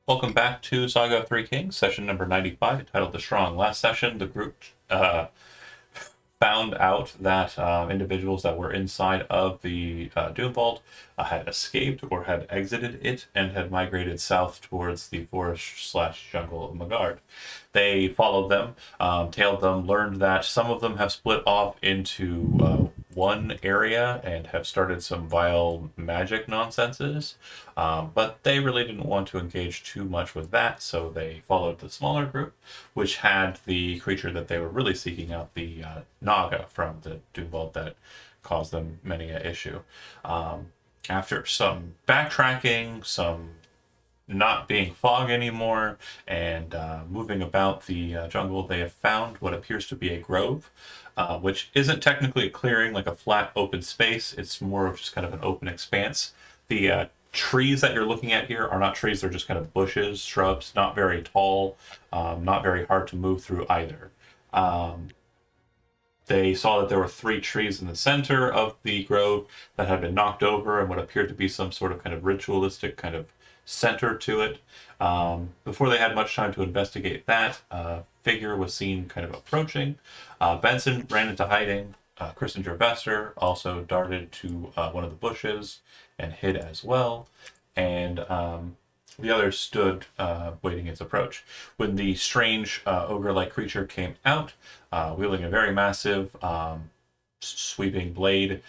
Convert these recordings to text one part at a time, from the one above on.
Welcome back to Saga of Three Kings, session number 95, entitled The Strong. Last session, the group found out that individuals that were inside of the Doom Vault had escaped or had exited it and had migrated south towards the forest/jungle of Magard. They followed them, tailed them, learned that some of them have split off into one area and have started some vile magic nonsenses. But they really didn't want to engage too much with that, so they followed the smaller group, which had the creature that they were really seeking out, the Naga from the Doom Vault that caused them many a issue. After some backtracking, some not being fog anymore, and moving about the jungle, they have found what appears to be a grove, which isn't technically a clearing like a flat open space. It's more of just kind of an open expanse. The trees that you're looking at here are not trees, they're just kind of bushes, shrubs, not very tall, not very hard to move through either. Um, they saw that there were three trees in the center of the grove that had been knocked over and what appeared to be some sort of kind of ritualistic kind of center to it. Before they had much time to investigate that, a figure was seen kind of approaching. Benson ran into hiding. Christinger Vester also darted to one of the bushes and hid as well. And the others stood waiting its approach. When the strange ogre-like creature came out, wielding a very massive sweeping blade,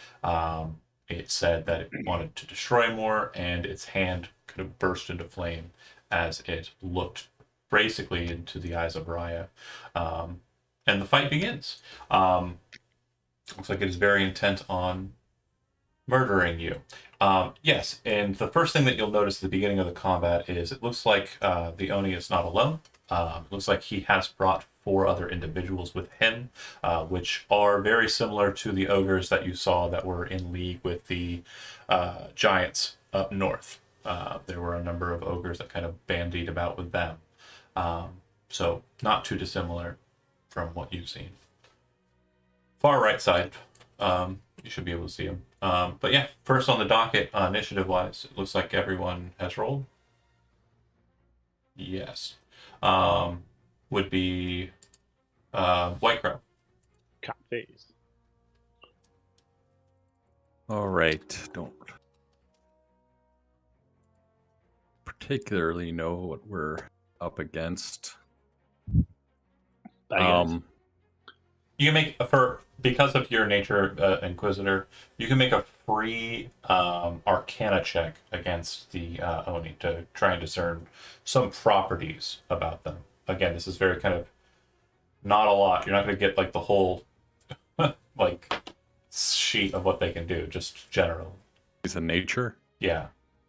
it said that it wanted to destroy more, and its hand kind of burst into flame as it looked basically into the eyes of Raya. And the fight begins. Looks like it is very intent on murdering you. Yes, and the first thing that you'll notice at the beginning of the combat is it looks like the Oni is not alone. It looks like he has brought four other individuals with him, which are very similar to the ogres that you saw that were in league with the giants up north. There were a number of ogres that kind of bandied about with them. So not too dissimilar from what you've seen. Far right side, you should be able to see them. But yeah, first on the docket, initiative-wise, it looks like everyone has rolled. Yes. Would be White Crow. Cat face. All right. Don't particularly know what we're up against. Bye, guys. You can make because of your nature, Inquisitor. You can make a free Arcana check against the Oni to try and discern some properties about them. Again, this is very kind of not a lot. You're not going to get like the whole like sheet of what they can do. Just general. Is a nature? Yeah.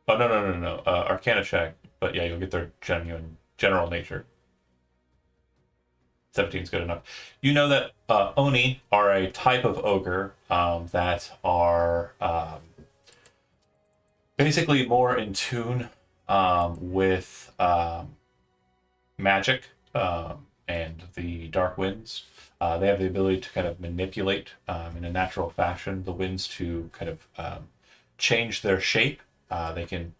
Oh no. Arcana check, but yeah, you'll get their general nature. 17 is good enough. You know that Oni are a type of ogre that are basically more in tune with magic and the dark winds. They have the ability to kind of manipulate in a natural fashion the winds to kind of change their shape. They can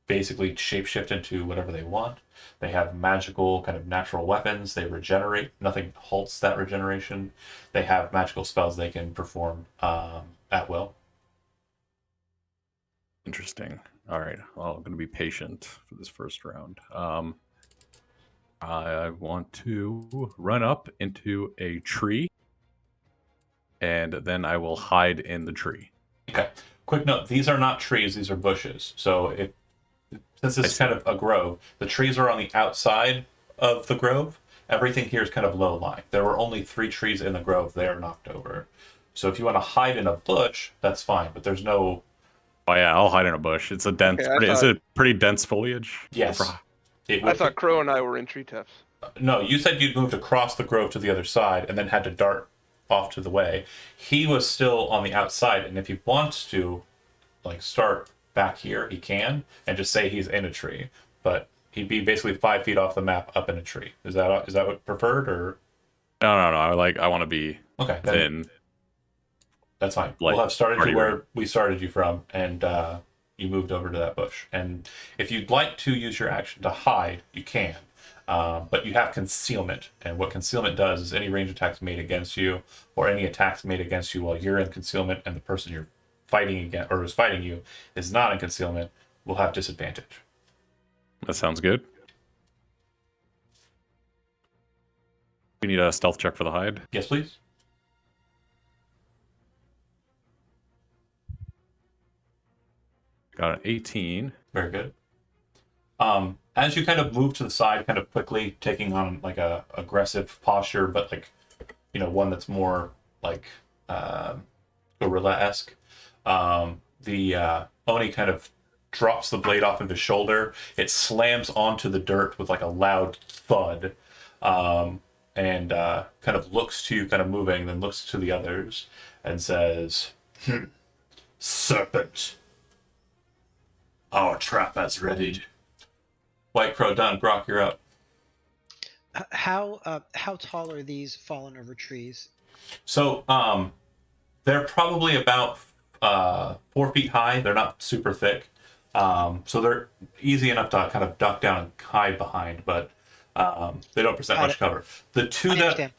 basically shapeshift into whatever they want. They have magical kind of natural weapons. They regenerate. Nothing halts that regeneration. They have magical spells they can perform at will. Interesting. All right. Well, I'm going to be patient for this first round. I want to run up into a tree, and then I will hide in the tree. Okay. Quick note: these are not trees; these are bushes. So since this is kind of a grove, the trees are on the outside of the grove. Everything here is kind of low lying. There were only 3 trees in the grove. They are knocked over. So if you want to hide in a bush, that's fine. But there's no. Oh yeah, I'll hide in a bush. It's a dense. Okay, Is it pretty dense foliage? Yes. I thought Crow and I were in treetops. No, you said you'd moved across the grove to the other side and then had to dart off to the way. He was still on the outside, and if he wants to, like, start back here, he can, and just say he's in a tree. But he'd be basically 5 feet off the map, up in a tree. Is that what preferred, or? No. I want to be Okay, thin. that's fine. Like, we'll have started you party where we started you from, and you moved over to that bush. And if you'd like to use your action to hide, you can. But you have concealment, and what concealment does is any range attacks made against you, or any attacks made against you while you're in concealment, and the person you're fighting against or is fighting you is not in concealment, will have disadvantage. That sounds good. We need a stealth check for the hide. Yes, please. Got an 18. Very good. As you kind of move to the side, kind of quickly, taking on like a aggressive posture, but like, one that's more like gorilla-esque. The Oni kind of drops the blade off of his shoulder. It slams onto the dirt with like a loud thud, and kind of looks to you, kind of moving, then looks to the others and says, "Serpent, our trap has readied." White Crow done. Grok, you're up. How tall are these fallen over trees? So they're probably about 4 feet high. They're not super thick. So they're easy enough to kind of duck down and hide behind, but they don't present much cover. The two that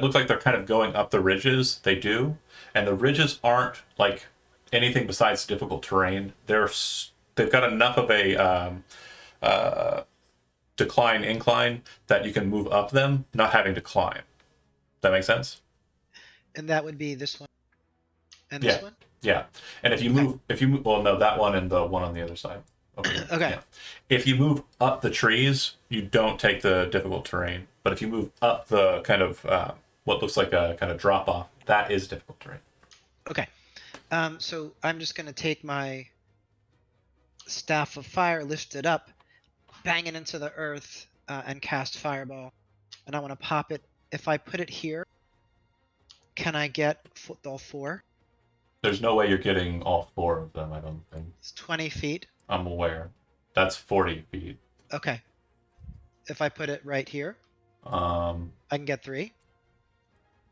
look like they're kind of going up the ridges, they do, and the ridges aren't like anything besides difficult terrain. They've got enough of a decline incline that you can move up them, not having to climb. That makes sense? And that would be this one and this one? Yeah. And if you move, well, no, that one and the one on the other side. Okay. Okay. Yeah. If you move up the trees, you don't take the difficult terrain. But if you move up the kind of what looks like a kind of drop off, that is difficult terrain. Okay. So I'm just going to take my staff of fire, lift it up, bang it into the earth, and cast fireball. And I want to pop it. If I put it here, can I get all 4? There's no way you're getting all 4 of them, I don't think. It's 20 feet. I'm aware. That's 40 feet. Okay. If I put it right here, I can get 3.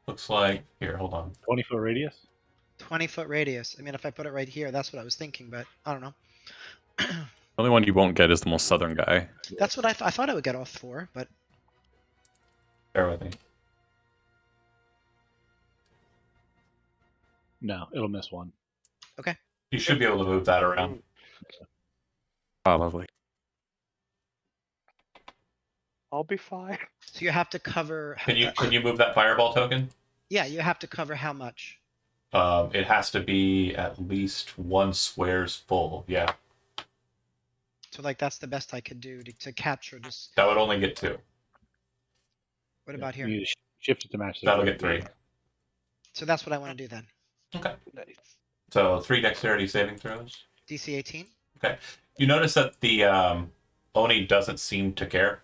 Looks like, here, hold on. 20-foot radius? 20-foot radius. I mean, if I put it right here, that's what I was thinking, but I don't know. The only one you won't get is the most southern guy. That's what I thought I would get all 4, but Bear with me. No, it'll miss one. You should be able to move that around. Oh, lovely. I'll be fine. so you have to cover. Can you move that fireball token? Yeah, you have to cover how much? It has to be at least 1 square's full. Yeah, So like that's the best I could do to capture this. that would only get 2. What about here? You shift it to match. That'll get 3. So that's what I want to do then. Okay. Nice. So 3 dexterity saving throws. DC 18. Okay. You notice that the Oni doesn't seem to care.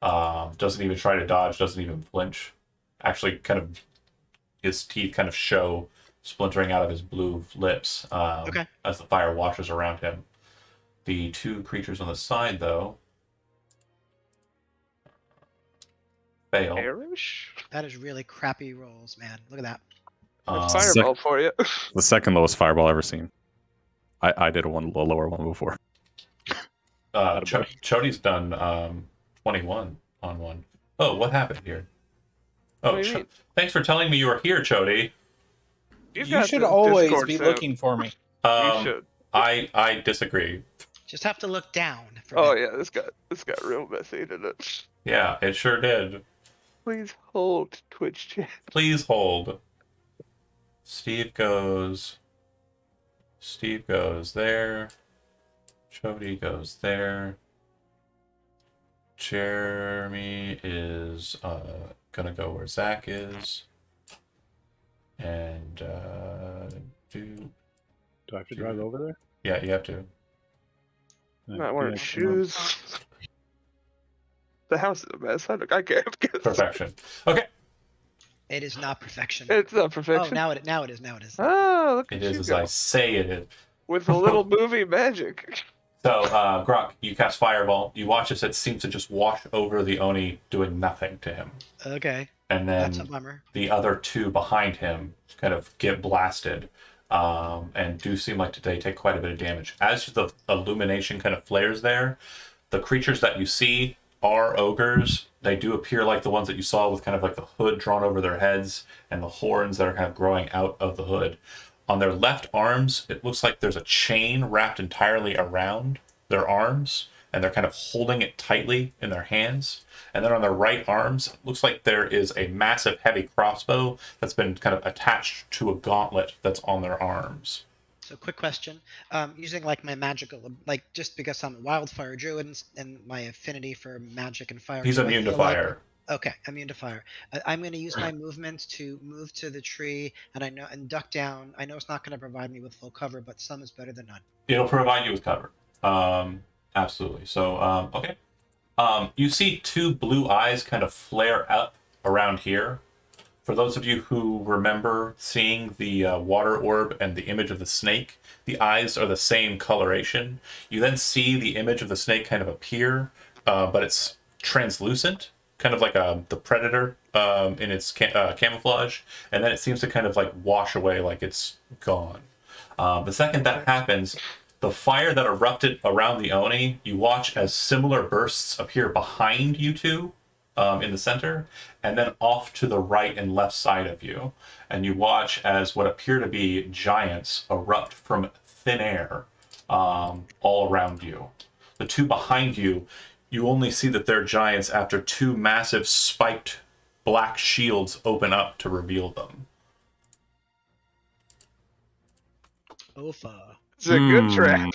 Doesn't even try to dodge. Doesn't even flinch. Actually, kind of his teeth kind of show splintering out of his blue lips as the fire washes around him. The 2 creatures on the side, though, fail. Perish? That is really crappy rolls, man. Look at that. Fireball for you. The second lowest fireball I've ever seen. I did a lower one before. Chody's done 21 on one. Oh, what happened here? Oh, What do you mean? Thanks for telling me you were here, Chody. You should always be looking for me. You should. I disagree. Just have to look down. For Oh that. yeah, this got real messy, didn't it? Yeah, it sure did. Please hold Twitch chat. Please hold. Steve goes there. Chody goes there. Jeremy is gonna go where Zach is. And Do I have to drive over there? yeah, you have to. Not wearing shoes. The house is a mess. I can't get Perfection. Okay. It is not perfection. It's not Oh, perfection. now it is. Now it is. Oh, look It at is you as go. I say it is. With a little movie magic. So, Grok, you cast Fireball. You watch as it seems to just wash over the Oni, doing nothing to him. Okay, And that's a then bummer. the other 2 behind him kind of get blasted. and do seem like they take quite a bit of damage. As the illumination kind of flares there, the creatures that you see are ogres. They do appear like the ones that you saw with kind of like the hood drawn over their heads and the horns that are kind of growing out of the hood. On their left arms, it looks like there's a chain wrapped entirely around their arms, and they're kind of holding it tightly in their hands. And then on their right arms, it looks like there is a massive heavy crossbow that's been kind of attached to a gauntlet that's on their arms. So, quick question. Using like my magical, like just because I'm a wildfire druid and my affinity for magic and fire. He's do I immune to feel like- fire. Okay, immune to fire. I'm going to use my movement to move to the tree and duck down. I know it's not going to provide me with full cover, but some is better than none. It'll provide you with cover. Absolutely. So, okay. You see two blue eyes kind of flare up around here. For those of you who remember seeing the water orb and the image of the snake, the eyes are the same coloration. You then see the image of the snake kind of appear, but it's translucent, kind of like the predator in its camouflage, and then it seems to kind of like wash away like it's gone. The second that happens, the fire that erupted around the Oni, you watch as similar bursts appear behind you two in the center, and then off to the right and left side of you. And you watch as what appear to be giants erupt from thin air all around you. The two behind you, you only see that they're giants after two massive spiked black shields open up to reveal them. Ofa. It's a good trap.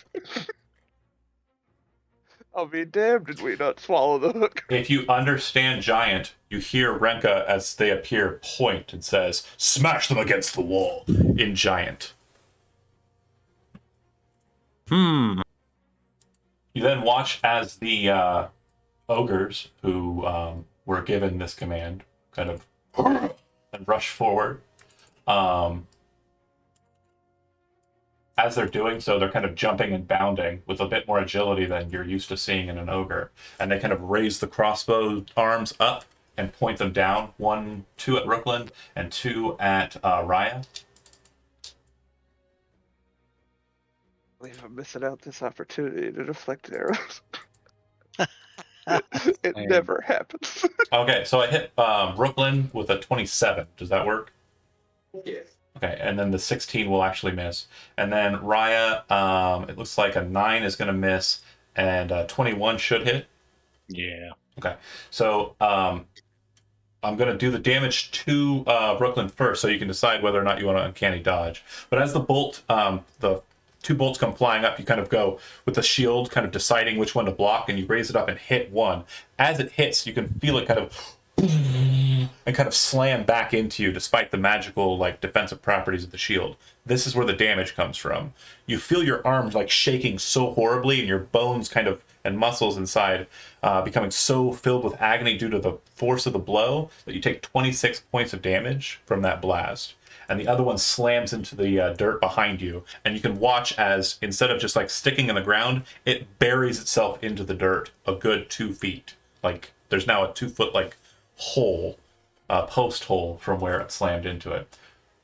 I'll be damned did we not swallow the hook. If you understand giant, you hear Renka as they appear point and says, "Smash them against the wall," in giant. You then watch as the ogres who were given this command kind of and rush forward. As they're doing so, they're kind of jumping and bounding with a bit more agility than you're used to seeing in an ogre. And they kind of raise the crossbow arms up and point them down. 2 at Brooklyn and 2 at Raya. I believe I'm missing out this opportunity to deflect arrows. it never happens. Okay, so I hit Brooklyn with a 27. Does that work? Yes. Okay, and then the 16 will actually miss. And then Raya, it looks like a 9 is going to miss, and 21 should hit. Yeah. Okay, so I'm going to do the damage to Brooklyn first, so you can decide whether or not you want to uncanny dodge. But as the bolt, the 2 bolts come flying up, you kind of go with the shield, kind of deciding which one to block, and you raise it up and hit one. As it hits, you can feel it kind of and kind of slam back into you despite the magical like defensive properties of the shield. This is where the damage comes from. You feel your arms like shaking so horribly and your bones kind of and muscles inside becoming so filled with agony due to the force of the blow that you take 26 points of damage from that blast. And the other one slams into the dirt behind you, and you can watch as instead of just like sticking in the ground, it buries itself into the dirt a good 2 feet. Like there's now a 2-foot like hole, post hole from where it slammed into it.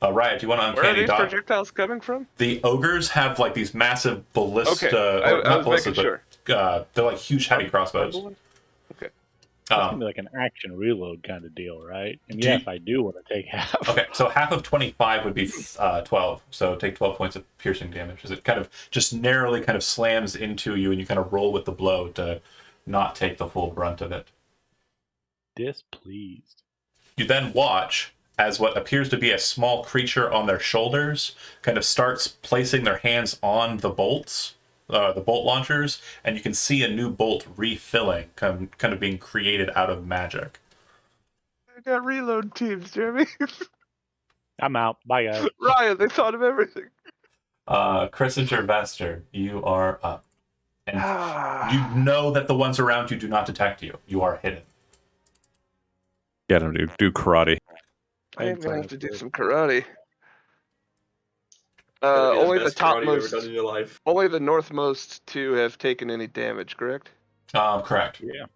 Raya, do you want to Where are uncanny these dodge? projectiles coming from? The ogres have like these massive ballista. Okay, I was ballistas, making sure. They're like huge heavy crossbows. Okay. It's gonna be like an action reload kind of deal, right? And Do yes, you- I do want to take half. Okay, so half of 25 would be 12. So take 12 points of piercing damage as it kind of just narrowly kind of slams into you, and you kind of roll with the blow to not take the full brunt of it. Displeased. You then watch as what appears to be a small creature on their shoulders kind of starts placing their hands on the bolts, the bolt launchers, and you can see a new bolt refilling, kind of being created out of magic. I got reload teams, Jeremy. I'm out. Bye, guys. Ryan, they thought of everything. Chris and Gervester, you are up. And you Ah. know that the ones around you do not detect you. You are hidden. Get him, dude. Do karate. I am gonna have to do Fantastic. some karate. That'd be Only the best karate you've ever topmost, done in your life. only the northmost 2 have taken any damage, correct? Correct. Yeah.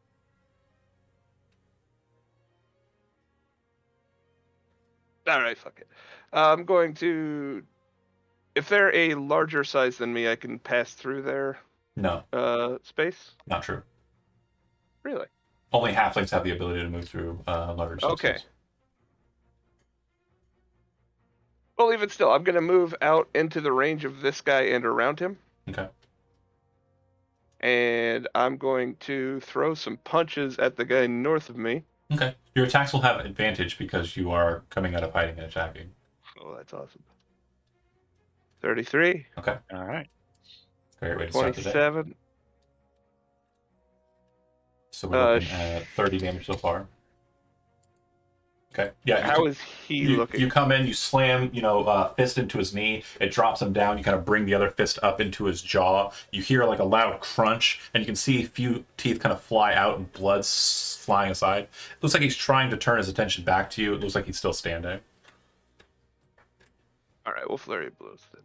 All right, fuck it. I'm going to if they're a larger size than me, I can pass through their No, space? not true. Really? Only halflings have the ability to move through larger Okay. subspace. Well, even still, I'm going to move out into the range of this guy and around him. Okay. And I'm going to throw some punches at the guy north of me. Okay. Your attacks will have advantage because you are coming out of hiding and attacking. Oh, that's awesome. 33. Okay. All right. Great way to start the day. 27. So we're looking at 30 damage so far. Okay. Yeah. How is he looking? You come in, you slam, fist into his knee. It drops him down. You kind of bring the other fist up into his jaw. You hear like a loud crunch, and you can see a few teeth kind of fly out and blood's flying aside. It looks like he's trying to turn his attention back to you. It looks like he's still standing. All right, we'll flurry of blows then.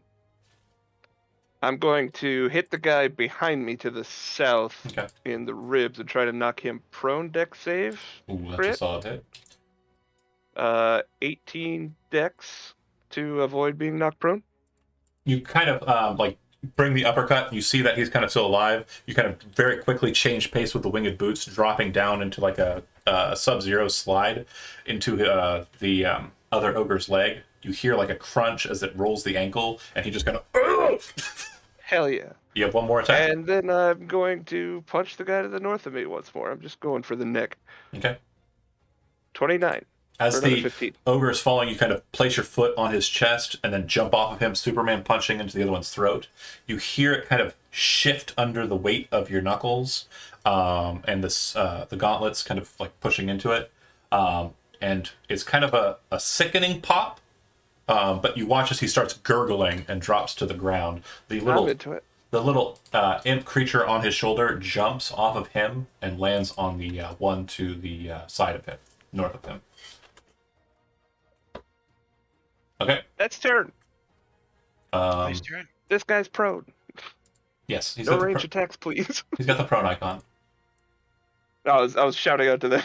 I'm going to hit the guy behind me to the south in the ribs and try to knock him prone. Dex save. Ooh, that's crit. a solid hit. 18 dex to avoid being knocked prone. You kind of bring the uppercut. You see that he's kind of still alive. You kind of very quickly change pace with the winged boots, dropping down into like a sub-zero slide into the other ogre's leg. You hear like a crunch as it rolls the ankle, and he just kind of... Hell yeah. You have one more attack? And then I'm going to punch the guy to the north of me once more. I'm just going for the neck. Okay. 29. As the 15. ogre is falling, you kind of place your foot on his chest and then jump off of him, Superman punching into the other one's throat. You hear it kind of shift under the weight of your knuckles, and the gauntlets kind of like pushing into it. And it's kind of a sickening pop, but you watch as he starts gurgling and drops to the ground. The little imp creature on his shoulder jumps off of him and lands on the one to the side of him, north of him. Okay. That's turn. Nice turn. This guy's prone. Yes. He's No got range attacks, please. He's got the prone icon. I was shouting out to them.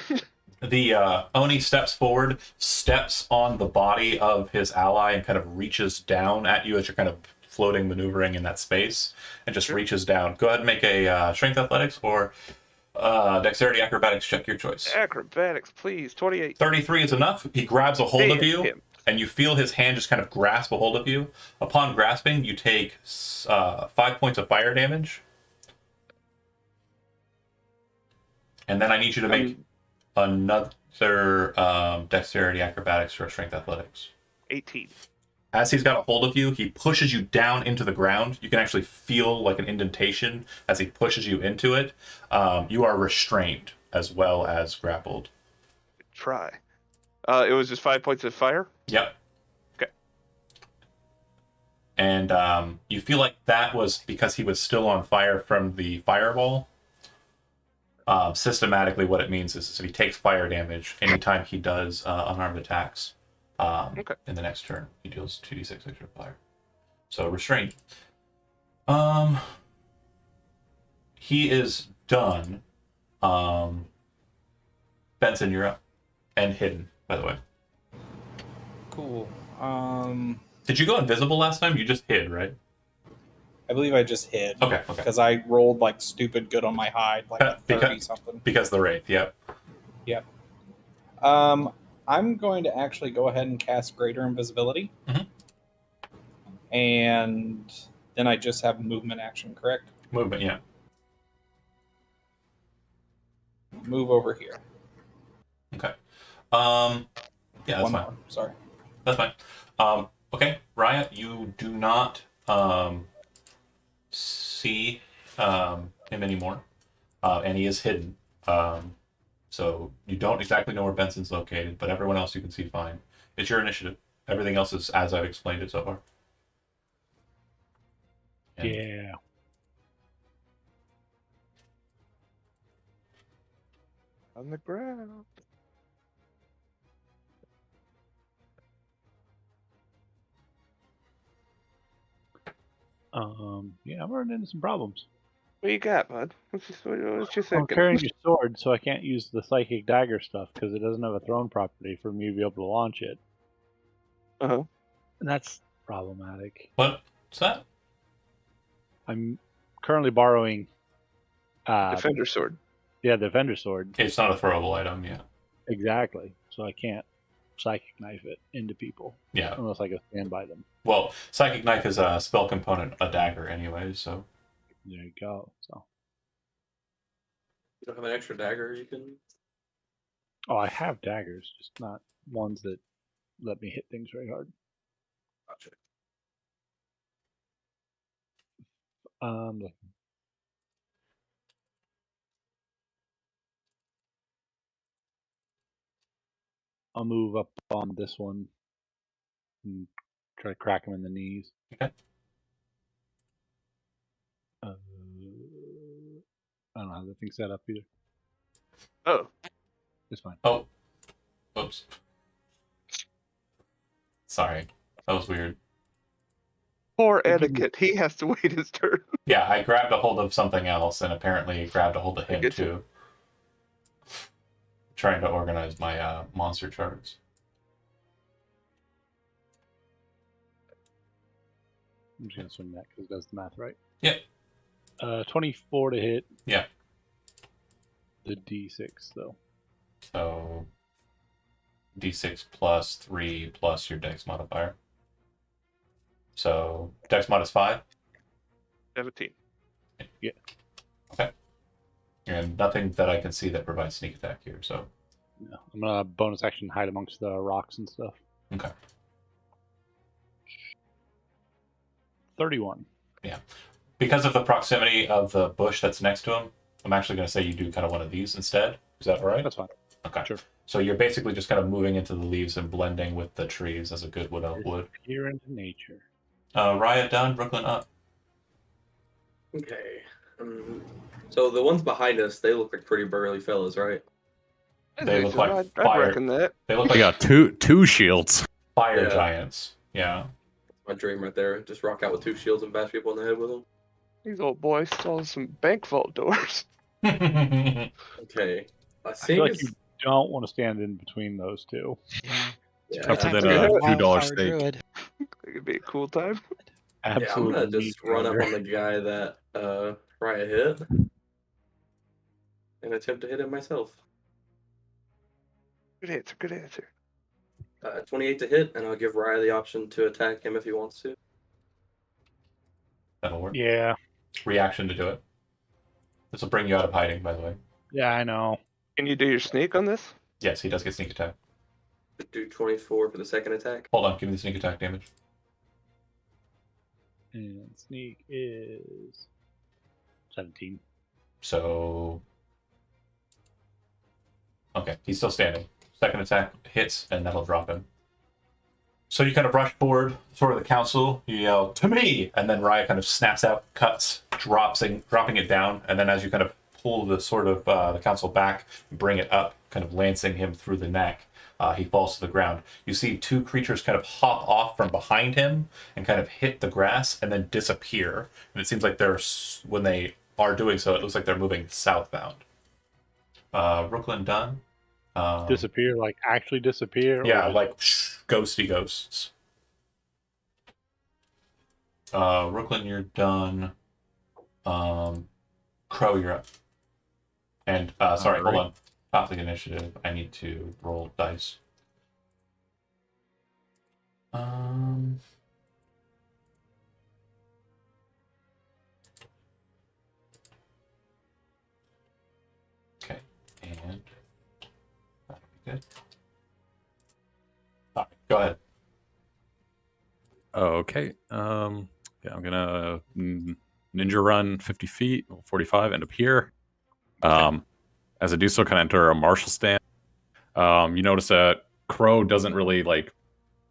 The Oni steps forward, steps on the body of his ally, and kind of reaches down at you as you're kind of floating, maneuvering in that space, and just reaches down. Go ahead and make a strength athletics or dexterity acrobatics check, your choice. Acrobatics, please. 28. 33 is enough. He grabs a hold of you, and you feel his hand just kind of grasp a hold of you. Upon grasping, you take 5 points of fire damage. And then I need you to make another dexterity acrobatics or strength athletics. 18. As he's got a hold of you, he pushes you down into the ground. You can actually feel like an indentation as he pushes you into it. You are restrained as well as grappled. Try. It was just 5 points of fire? Yep. Okay. And you feel like that was because he was still on fire from the fireball. Systematically, what it means is if he takes fire damage anytime he does unarmed attacks in the next turn, he deals 2d6 extra fire. So restrained. He is done. Benson, you're up. And hidden, by the way. Cool. Did you go invisible last time? You just hid, right? I believe I just hid. Okay. Because I rolled like stupid good on my hide, like a 30 something. Because the wraith, yep. Yep. I'm going to actually go ahead and cast Greater Invisibility. Mm-hmm. And then I just have movement action, correct? Movement, yeah. Move over here. Okay. Yeah, that's One fine. more. Sorry. That's fine. Okay, Raya, you do not see him anymore, and he is hidden. So you don't exactly know where Benson's located, but everyone else you can see fine. It's your initiative. Everything else is as I've explained it so far. And yeah. On the ground. Yeah, I'm running into some problems. What you got, bud? What you I'm thinking? carrying your sword, so I can't use the psychic dagger stuff because it doesn't have a thrown property for me to be able to launch it. Uh-huh. And that's problematic. what? What's that? I'm currently borrowing. Defender sword. Yeah, the Defender sword. It's not a throwable item, yeah. Exactly. So I can't psychic knife it into people Yeah. unless I go stand by them. Well, Psychic Knife is a spell component, a dagger anyway, so. There you go. So. You don't have an extra dagger you can. Oh, I have daggers, just not ones that let me hit things very hard. Gotcha. I'll move up on this one and try to crack him in the knees. Okay. I don't have the thing set up either. Oh, It's fine. Oh. Oops. Sorry. That was weird. poor etiquette. He has to wait his turn. Yeah, I grabbed a hold of something else and apparently grabbed a hold of him get too. you. Trying to organize my monster charts. I'm just gonna swing that because it does the math right. Yep. 24 to hit. Yeah. The D6 though. So D6 plus 3 plus your Dex modifier. So Dex mod is 5. 17. Yeah. Okay. And nothing that I can see that provides sneak attack here, so. No, I'm gonna bonus action hide amongst the rocks and stuff. Okay. 31. Yeah. Because of the proximity of the bush that's next to him, I'm actually going to say you do kind of one of these instead. Is that all right? That's fine. Okay. Sure. So you're basically just kind of moving into the leaves and blending with the trees as a good wood elf would. Here into nature. Riot down, Brooklyn up. Okay. So the ones behind us, they look like pretty burly fellas, right? They look like I'd fire. reckon that. They look I like got two shields. fire Yeah. giants. Yeah. My dream right there. Just rock out with 2 shields and bash people in the head with them. These old boys stole some bank vault doors. Okay. I I think feel like you don't want to stand in between those two. Yeah. yeah, Tougher Time than to be a $2 wildfire steak. druid. It could be a cool time. I'm Absolutely. gonna just meat run up grinder. on the guy that Raya hit and attempt to hit him myself. Good answer. Good answer. 28 to hit, and I'll give Raya the option to attack him if he wants to. That'll work. Yeah. Reaction to do it. This will bring you out of hiding, by the way. Yeah, I know. Can you do your sneak on this? Yes, he does get sneak attack. Do 24 for the second attack. Hold on, give me the sneak attack damage. And sneak is 17. So. Okay, he's still standing. Second attack hits, and that'll drop him. So you kind of rush forward, sort of the council. You yell, "To me!" And then Raya kind of snaps out, cuts, dropping it down. And then as you kind of pull the sort of the council back, bring it up, kind of lancing him through the neck, he falls to the ground. You see 2 creatures kind of hop off from behind him and kind of hit the grass and then disappear. And it seems like when they are doing so, it looks like they're moving southbound. Brooklyn done. Disappear, like actually disappear? Yeah, or like ghosty ghosts. Brooklyn, you're done. Crow, you're up. And sorry, hold on. Topic initiative. I need to roll dice. Okay, and that'll be good. All right, go ahead. Okay. Yeah, I'm gonna ninja run 50 feet, 45, end up here. As I do so, kind of enter a martial stand. You notice that Crow doesn't really like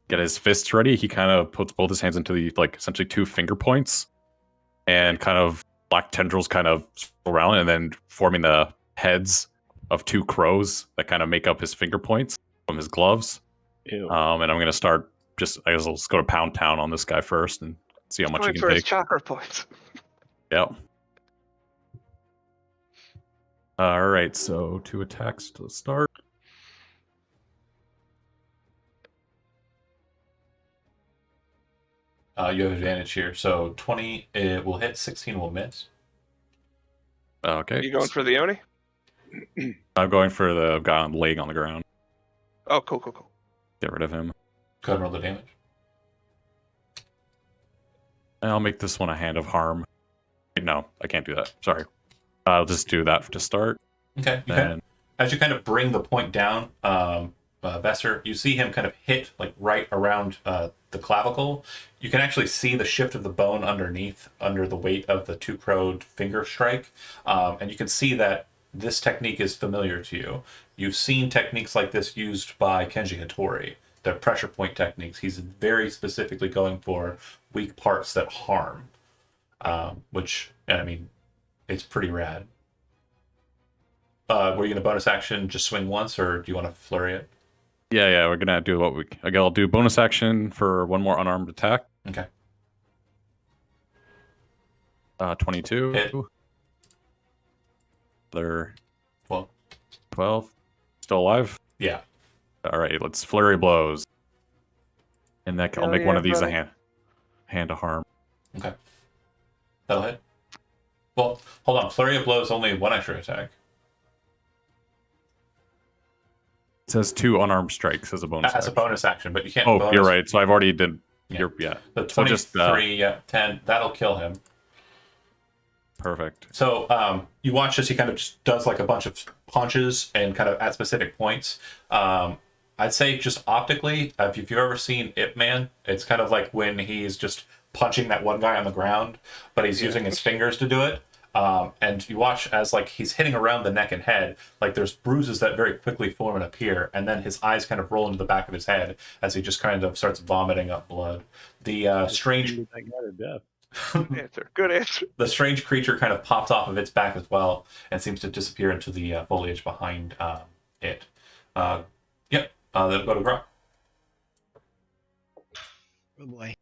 get his fists ready. He kind of puts both his hands into the like essentially 2 finger points, and kind of black tendrils kind of around, and then forming the heads of 2 crows that kind of make up his finger points from his gloves. Ew. And I'm gonna start. I guess I'll just go to pound town on this guy first and see how much he Going can for his take. chakra points. Yep. All right, so 2 attacks to start. You have advantage here. So 20 it will hit, 16 will miss. Okay. You going for the Oni? I'm going for the guy laying on the ground. Oh, cool. Get rid of him. Go ahead and roll the damage. And I'll make this one a hand of harm. Wait, no, I can't do that. Sorry. I'll just do that to start. Okay. Then As you kind of bring the point down, Vesser, you see him kind of hit like right around the clavicle. You can actually see the shift of the bone underneath, under the weight of the two-crowed finger strike. And you can see that this technique is familiar to you. You've seen techniques like this used by Kenji Hattori. They're pressure point techniques. He's very specifically going for weak parts that harm, which, I mean, it's pretty rad. Were you going to bonus action just swing once, or do you want to flurry it? yeah, we're gonna do what we. Again, I'll do bonus action for one more unarmed attack. Okay. 22. Hit. Another 12. 12. Still alive? Yeah. All right, let's flurry blows. And that I'll Hell make one yeah, of these buddy. a hand to harm. Okay. That'll hit. Well, hold on. Flurry of blows only one extra attack. It says 2 unarmed strikes as a bonus. As a bonus action, but you can't. Oh, bonus. you're right. So I've already did. Yeah. Yeah. The So 23, just 10. That'll kill him. perfect. So you watch as he kind of just does like a bunch of punches and kind of at specific points. I'd say just optically, if you've ever seen Ip Man, it's kind of like when he's just punching that one guy on the ground, but he's using his fingers to do it. And you watch as like he's hitting around the neck and head, like there's bruises that very quickly form and appear, and then his eyes kind of roll into the back of his head as he just kind of starts vomiting up blood. The strange That guy to death. Good answer. the strange creature kind of pops off of its back as well and seems to disappear into the foliage behind it. Yep, that'll go to Grok. Oh boy.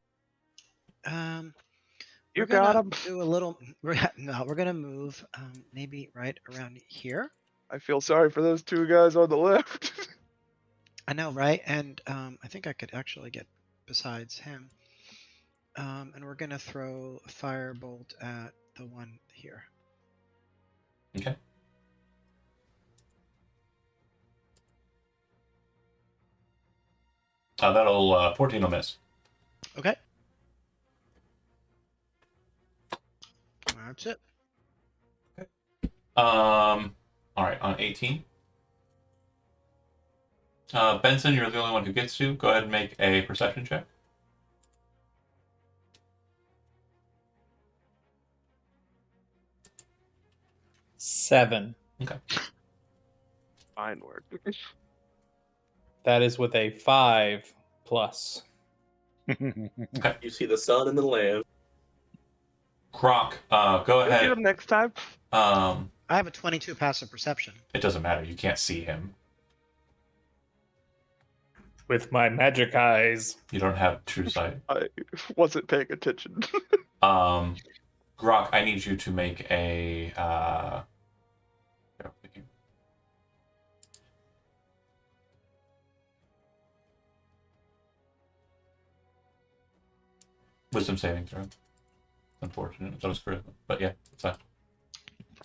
You We're gonna got him. do a little. We're gonna move maybe right around here. I feel sorry for those two guys on the left. I know, right? And I think I could actually get besides him. And we're gonna throw a firebolt at the one here. Okay. That'll 14 will miss. Okay. That's it. All right, on 18. Benson, you're the only one who gets to. Go ahead and make a perception check. Seven. Okay. Fine word. That is with a 5 plus. You see the sun and the land. Croc, go We'll get ahead. him next time. I have a 22 passive perception. It doesn't matter. You can't see him. With my magic eyes. You don't have true sight. I wasn't paying attention. Grok, I need you to make a wisdom saving throw. Unfortunate. That was charisma. But yeah, it's fine.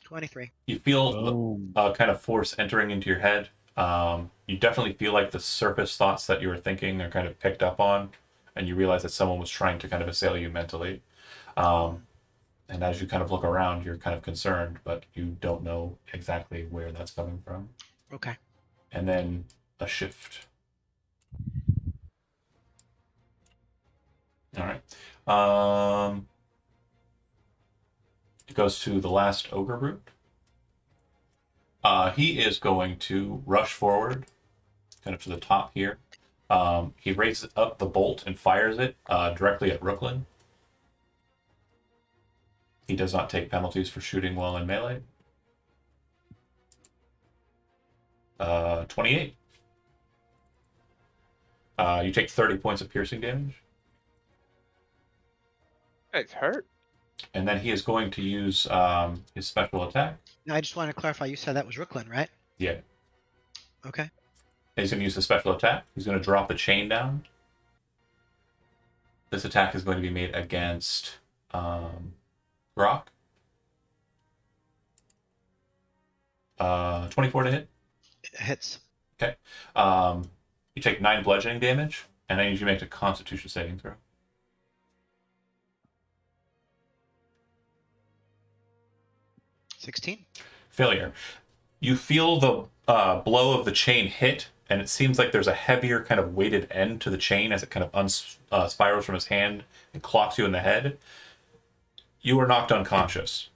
23. You feel kind of force entering into your head. You definitely feel like the surface thoughts that you were thinking are kind of picked up on, and you realize that someone was trying to kind of assail you mentally. And as you kind of look around, you're kind of concerned, but you don't know exactly where that's coming from. Okay. And then a shift. All right. It goes to the last ogre brute. He is going to rush forward, kind of to the top here. He raises up the bolt and fires it directly at Brooklyn. He does not take penalties for shooting while in melee. 28. You take 30 points of piercing damage. It's hurt. And then he is going to use his special attack. Now, I just want to clarify. You said that was Rooklyn, right? Yeah. Okay. He's going to use his special attack. He's going to drop the chain down. This attack is going to be made against Grok. 24 to hit. It hits. Okay. You take 9 bludgeoning damage, and I need you to make a Constitution saving throw. 16. Failure. You feel the blow of the chain hit, and it seems like there's a heavier kind of weighted end to the chain as it kind of spirals from his hand and clocks you in the head. You are knocked unconscious.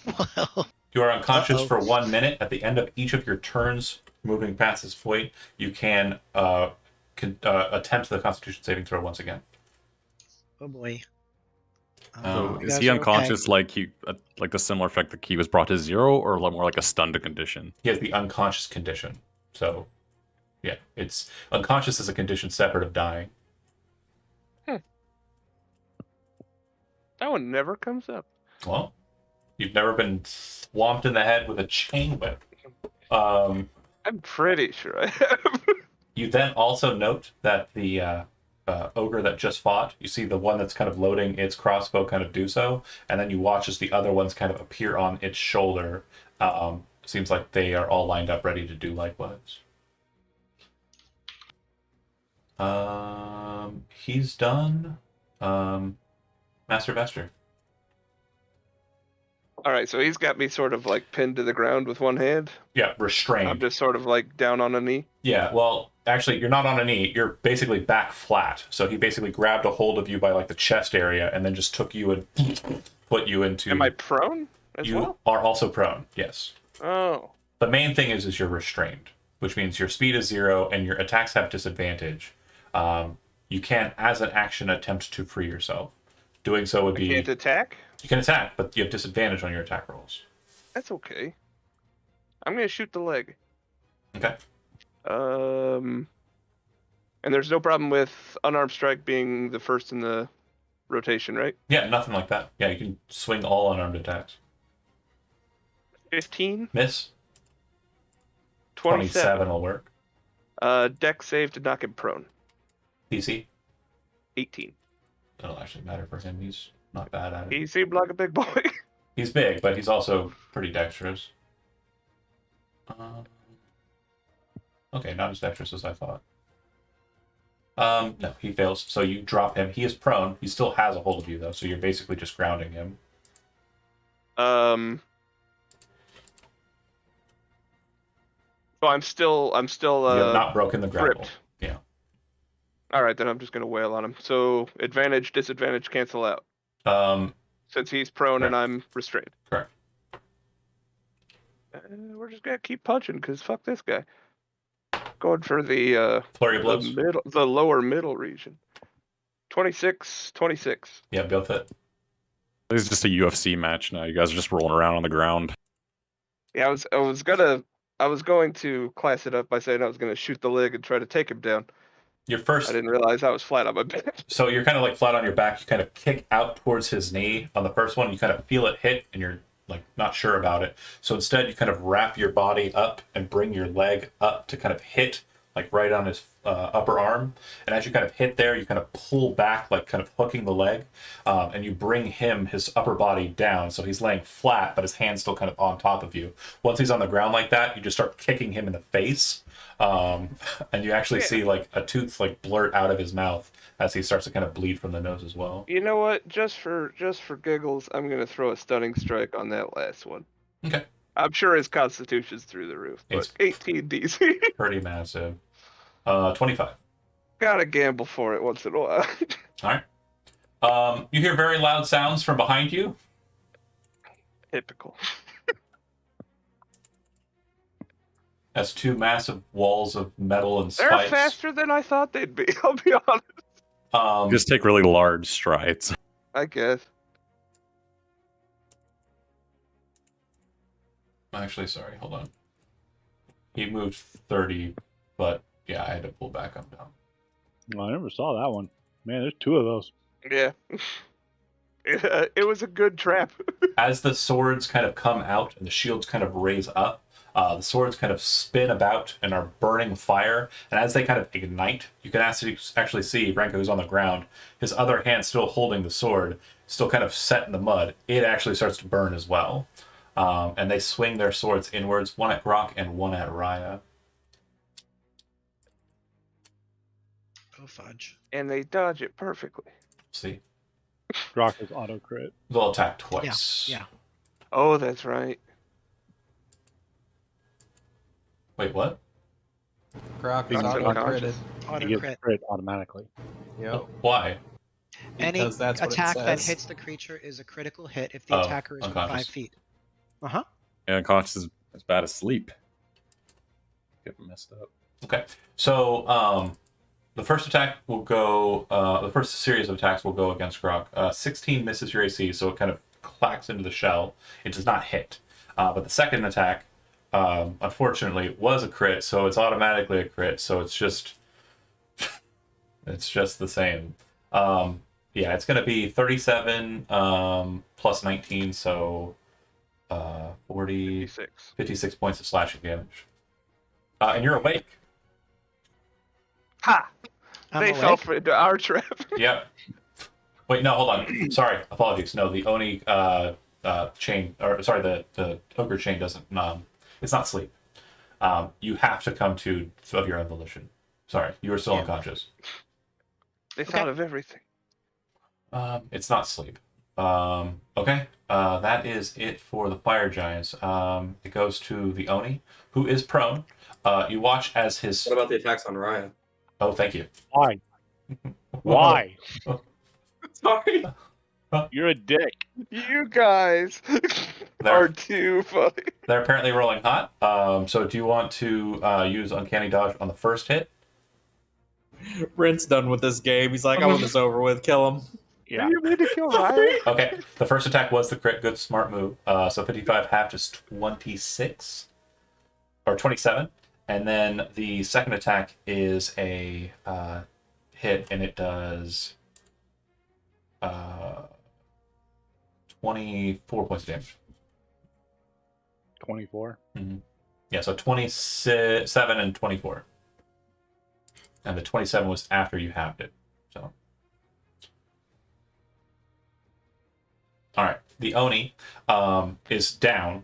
Well, You are unconscious Uh-oh. for 1 minute. At the end of each of your turns, moving past this point, you can attempt the Constitution saving throw once again. oh boy. So You is guys he are unconscious like the similar effect that he was brought to 0, or more like a stunned condition? He has the unconscious condition. So, yeah, it's unconscious is a condition separate of dying. That one never comes up. Well, you've never been swamped in the head with a chain whip. I'm pretty sure I have. You then also note that the ogre that just fought, you see the one that's kind of loading its crossbow kind of do so, and then you watch as the other ones kind of appear on its shoulder. Seems like they are all lined up ready to do likewise. He's done. Master Vester. All right, so he's got me sort of like pinned to the ground with one hand. Yeah, restrained. I'm just sort of like down on a knee. Yeah, well, actually, you're not on a knee. You're basically back flat. So he basically grabbed a hold of you by like the chest area and then just took you and put you into. Am I prone as You well? are also prone. Yes. Oh, The main thing is you're restrained, which means your speed is 0 and your attacks have disadvantage. You can, as an action, attempt to free yourself. Doing so would I be can't attack? you can attack, but you have disadvantage on your attack rolls. That's okay. I'm gonna shoot the leg. Okay. And there's no problem with unarmed strike being the first in the rotation, right? Yeah, nothing like that. Yeah, you can swing all unarmed attacks. 15, Miss. 27. will work. Dex save to knock him prone. PC. 18. That'll actually matter for him. He's not bad at it. He seemed like a big boy. He's big, but he's also pretty dexterous. Okay, not as dexterous as I thought. No, he fails. So you drop him. He is prone. He still has a hold of you, though, so you're basically just grounding him. So I'm still you have not broken the grapple. gripped. Yeah. All right, then I'm just gonna wail on him. So advantage, disadvantage cancel out. Since he's prone and correct. I'm restrained. Correct. We're just gonna keep punching because fuck this guy. Going for the Flurry of blows. the lower middle region. 26. Yeah, both hit. This is just a UFC match now. You guys are just rolling around on the ground. Yeah, I was going to class it up by saying I was gonna shoot the leg and try to take him down. Your first. I didn't realize I was flat on my back. So you're kind of like flat on your back. You kind of kick out towards his knee on the first one. You kind of feel it hit, and you're like not sure about it. So instead, you kind of wrap your body up and bring your leg up to kind of hit like right on his upper arm. And as you kind of hit there, you kind of pull back, like kind of hooking the leg, and you bring his upper body down. So he's laying flat, but his hand's still kind of on top of you. Once he's on the ground like that, you just start kicking him in the face. And you actually see like a tooth like blurt out of his mouth as he starts to kind of bleed from the nose as well. You know what? Just for giggles, I'm gonna throw a stunning strike on that last one. Okay. I'm sure his constitution's through the roof, but It's 18 DC. pretty massive. 25. Gotta gamble for it once in a while. All right. You hear very loud sounds from behind you. Typical. As 2 massive walls of metal and They're spikes. faster than I thought they'd be, I'll be honest. Just take really large strides. I guess. Actually, sorry, hold on. He moved 30, but yeah, I had to pull back up down. Well, I never saw that one. Man, there's 2 of those. Yeah. It was a good trap. As the swords kind of come out and the shields kind of raise up, The swords kind of spin about and are burning fire, and as they kind of ignite, you can actually see Renko, who's on the ground, his other hand still holding the sword, still kind of set in the mud. It actually starts to burn as well. And they swing their swords inwards, one at Grok and one at Raya. Oh, fudge. And they dodge it perfectly. See? Rock is auto crit. They'll attack twice. Yeah. Oh, that's right. Wait, what? Grok is Being auto unconscious. critted. Auto He gets crit. crit automatically. Yep. Why? Any Because that's what it attack that says. hits the creature is a critical hit if the Oh, attacker is unconscious. 5 feet. Uh-huh. And unconscious is as bad as sleep. Get messed up. Okay. So, the first attack will go, the first series of attacks will go against Grok. 16 misses your AC, so it kind of clacks into the shell. It does not hit. But the second attack, unfortunately, was a crit, so it's automatically a crit, so it's just the same. Yeah, it's going to be 37 plus 19, so 56 points of slashing damage. And you're awake. Ha! I'm They awake. fell into our trap. Yep. Wait, no, hold on. Sorry, apologies. No, the Oni chain, or sorry, the ogre chain doesn't. It's not sleep. You have to come to of your own volition. Sorry, you are still unconscious. They thought of everything. It's not sleep. Okay. That is it for the fire giants. It goes to the Oni, who is prone. You watch as his. What about the attacks on Raya? Oh, thank you. Why? Why? Sorry. You're a dick. You guys are too funny. They're apparently rolling hot. So do you want to use Uncanny Dodge on the first hit? Brent's done with this game. He's like, I want this over with. Kill him. Yeah. You need to kill Ryan. Okay. The first attack was the crit. Good, smart move. So 55 half is 26. Or 27. And then the second attack is a hit, and it does 24 points of damage. 24. Mm-hmm. Yeah, so 27 and 24. And the 27 was after you halved it. So. All right. The Oni is down.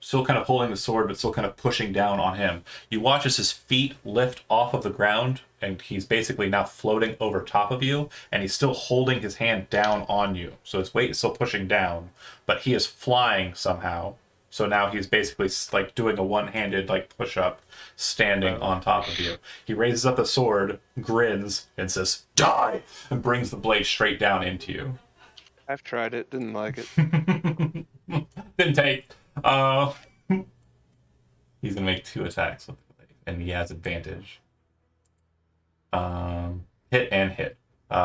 Still kind of holding the sword, but still kind of pushing down on him. You watch as his feet lift off of the ground, and he's basically now floating over top of you, and he's still holding his hand down on you. So his weight is still pushing down, but he is flying somehow. So now he's basically like doing a one-handed like push-up, standing on top of you. He raises up the sword, grins, and says, "Die!" and brings the blade straight down into you. I've tried it, didn't like it. Didn't take. He's gonna make 2 attacks with the blade, and he has advantage. Hit and hit.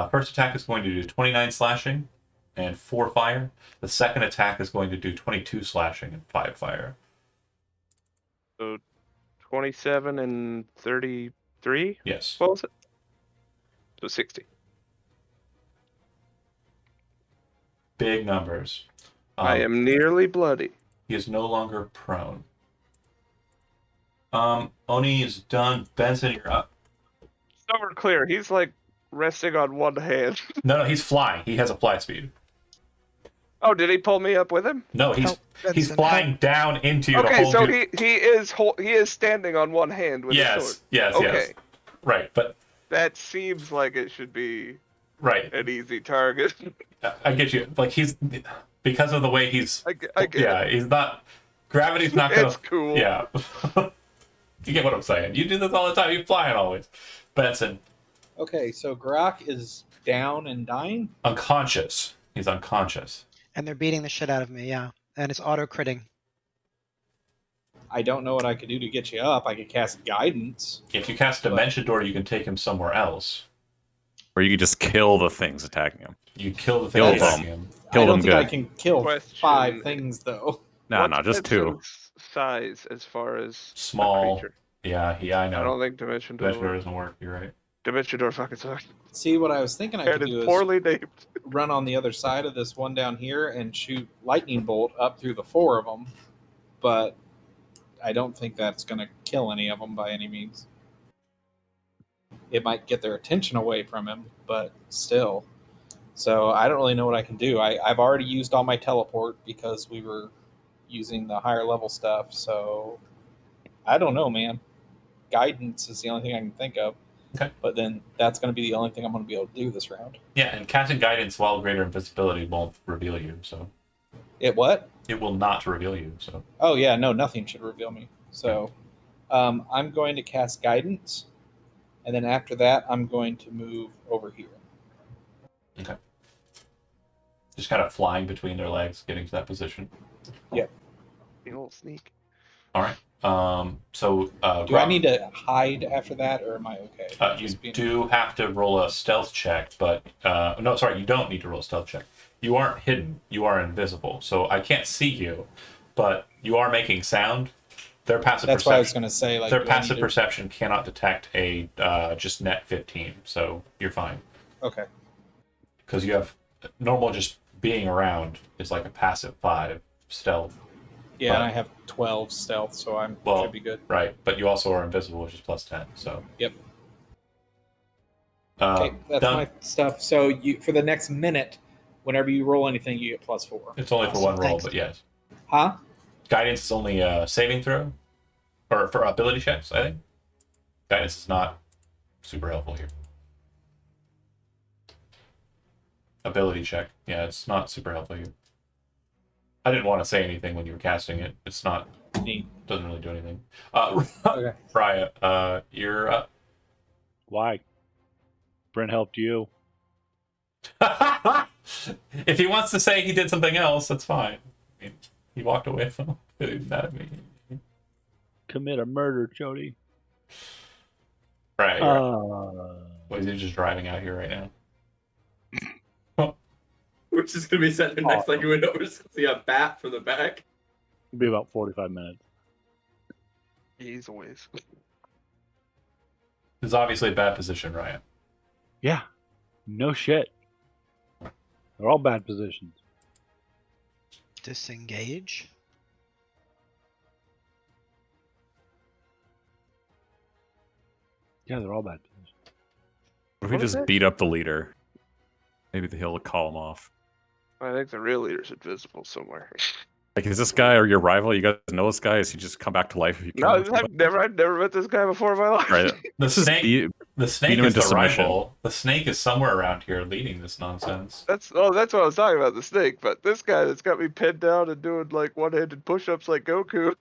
First attack is going to do 29 slashing and 4 fire. The second attack is going to do 22 slashing and 5 fire. So 27 and 33? Yes. What was it? So 60. Big numbers. I am nearly bloody. He is no longer prone. Oni is done. Benson, you're up. So we're clear. He's like resting on one hand. No, he's flying. He has a fly speed. Oh, did he pull me up with him? No, he's Benson, flying down into you to Okay, hold so you. he is standing on one hand with his sword. Yes. Okay. Right, but That seems like it should be right. an easy target. I get you. Like he's because of the way he's. I get Yeah, it. he's not. Gravity's not gonna. It's cool. Yeah. You get what I'm saying. You do this all the time. You fly it always. Benson, Okay, so Grok is down and dying. unconscious. He's unconscious. And they're beating the shit out of me, yeah. And it's auto-critting. I don't know what I could do to get you up. I could cast guidance. If you cast Dimension Door, you can take him somewhere else. Or you could just kill the things attacking him. You kill the thing Kill attacking them. him. Kill I don't them think I good. can kill Question. 5 things though. No, What's just 2. Benson's size as far as Small. a creature? Yeah, I I know. don't think Dimension Dimension Door Door. doesn't work. You're right. Dimension Door fucking sucks. See, what I was thinking I could And do it's is poorly named. run on the other side of this one down here and shoot lightning bolt up through the 4 of them. But I don't think that's going to kill any of them by any means. It might get their attention away from him, but still. So I don't really know what I can do. I've already used all my teleport because we were using the higher level stuff. So I don't know, man. Guidance is the only thing I can think of. Okay. But then that's going to be the only thing I'm going to be able to do this round. Yeah, and casting guidance while greater invisibility won't reveal you, so It what? it will not reveal you. So Oh yeah, no, nothing should reveal me. So I'm going to cast guidance, and then after that, I'm going to move over here. okay, just kind of flying between their legs, getting to that position. Yep. The old sneak. All right. So Do I need to hide after that, or am I okay? you do have to roll a stealth check, but no, sorry, you don't need to roll a stealth check. You aren't hidden. You are invisible, so I can't see you, but you are making sound. Their passive That's perception, what I was going to say. Like their do I need passive to- perception cannot detect a just net 15, so you're fine. Okay. Because you have normal just being around is like a passive 5 stealth, Yeah, and But- I have 12 stealth, so I Well, should be good. right? But you also are invisible, which is plus 10. So Yep. Okay, that's done. my stuff. So you for the next minute, whenever you roll anything, you get +4. It's only for Awesome, one roll, thanks. but yes. Huh? Guidance is only a saving throw, or for ability checks, I think. Guidance is not super helpful here. Ability check, yeah, it's not super helpful here. I didn't want to say anything when you were casting it. It's not, Neat. doesn't really do anything. Okay. Raya, you're up. Why? Brent helped you. If he wants to say he did something else, that's fine. I mean, he walked away from it. Mad at me. Commit a murder, Jody. Right. What is he just driving out here right now? We're just gonna be sitting next like you would over to see a bat from the back. It'll be about 45 minutes. He's a ways. This is obviously a bad position, Ryan. Yeah. No shit. They're all bad positions. Disengage. Yeah, they're all bad positions. What if we What is just it? beat up the leader? Maybe he'll call him off. I think the real leader's invisible somewhere. Like, is this guy or your rival? You guys know this guy? Is he just come back to life if you kill No, him? I've never met this guy before in my life. Right. The Just snake, beat- the snake him is the into submission. rival. The snake is somewhere around here leading this nonsense. That's what I was talking about, the snake. But this guy that's got me pinned down and doing like one-handed push-ups like Goku.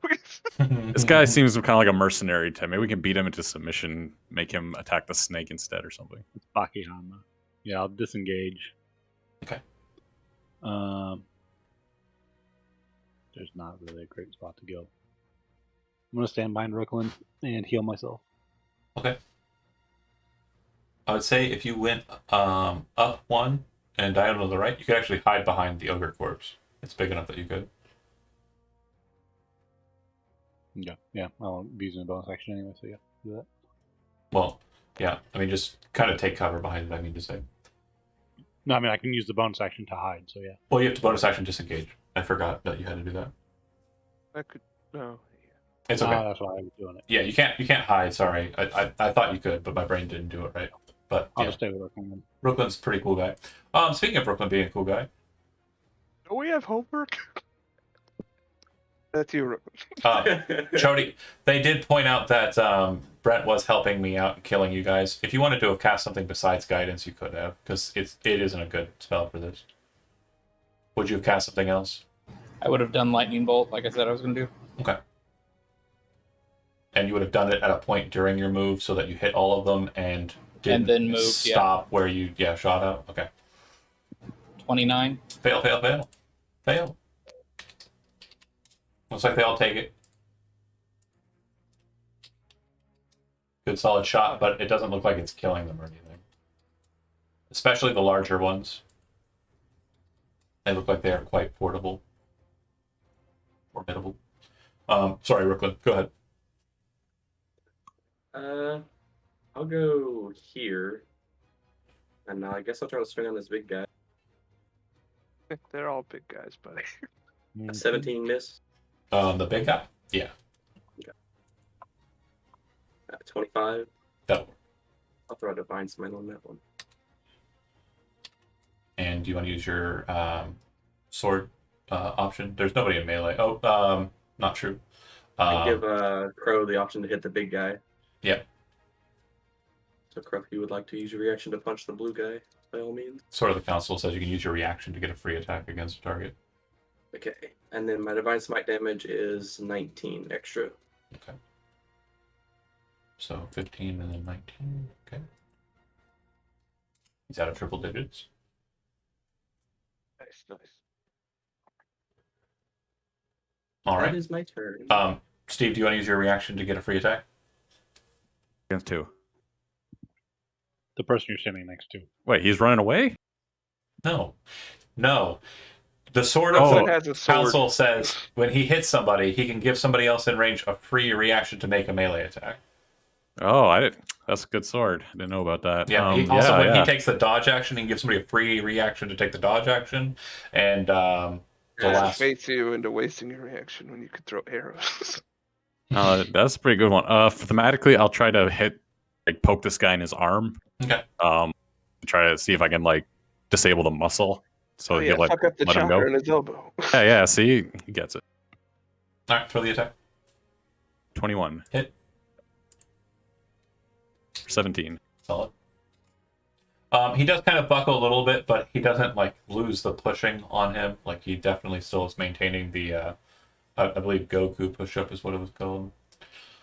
This guy seems kind of like a mercenary type. Maybe we can beat him into submission, make him attack the snake instead or something. It's Bakihama. Yeah, I'll disengage. Okay. There's not really a great spot to go. I'm gonna stand behind Brooklyn and heal myself. Okay. I would say if you went up one and diagonal to the right, you could actually hide behind the ogre corpse. It's big enough that you could. Yeah. I'll be using a bonus action anyway, so yeah, do that. Well, yeah. I mean, just kind of take cover behind it. I mean to say. No, I mean I can use the bonus action to hide. So yeah. Well, you have to bonus action disengage. I forgot that you had to do that. I could no. It's okay. That's why I was doing it. Yeah, you can't hide. Sorry, I thought you could, but my brain didn't do it right. But I'll yeah, just stay with Brooklyn then. Brooklyn's a pretty cool guy. Speaking of Brooklyn being a cool guy, Do we have homework? That's you, Brooklyn. Chody, they did point out that Brent was helping me out and killing you guys. If you wanted to have cast something besides guidance, you could have, because it isn't a good spell for this. Would you have cast something else? I would have done lightning bolt, like I said I was going to do. Okay. And you would have done it at a point during your move so that you hit all of them and didn't then moved, yeah. stop where you shot out. Okay. 29. Fail. Looks like they all take it. Good solid shot, but it doesn't look like it's killing them or anything. Especially the larger ones. They look like they are quite formidable. Sorry, Brooklyn. Go ahead. I'll go here. And I guess I'll try to swing on this big guy. They're all big guys, buddy. A 17 miss. The big guy? Yeah. 25. That'll work. I'll throw a Divine Smite on that one. And do you want to use your sword option? There's nobody in melee. Oh, not true. I give Crow the option to hit the big guy. Yeah. So Crow, if you would like to use your reaction to punch the blue guy, by all means. Sword of the Council says you can use your reaction to get a free attack against a target. Okay. And then my Divine Smite damage is 19 extra. Okay. So 15 and then 19. Okay. He's out of triple digits. Nice, nice. All That right. is my turn. Steve, do you want to use your reaction to get a free attack? Against 2. The person you're standing next to. Wait, he's running away? No. The Sword of Oh. the Has a sword. Council says when he hits somebody, he can give somebody else in range a free reaction to make a melee attack. Oh, I didn't. That's a good sword. I didn't know about that. Yeah. When he takes the dodge action, he can give somebody a free reaction to take the dodge action. And the last. Baits you into wasting your reaction when you could throw arrows. That's a pretty good one. Thematically, I'll try to poke this guy in his arm. Okay. Try to see if I can disable the muscle, so he'll fuck up the let him go. chopper in his elbow. Yeah. See, he gets it. All right, throw the attack. 21. Hit. 17. Solid. He does kind of buckle a little bit, but he doesn't lose the pushing on him. He definitely still is maintaining the I believe Goku push-up is what it was called.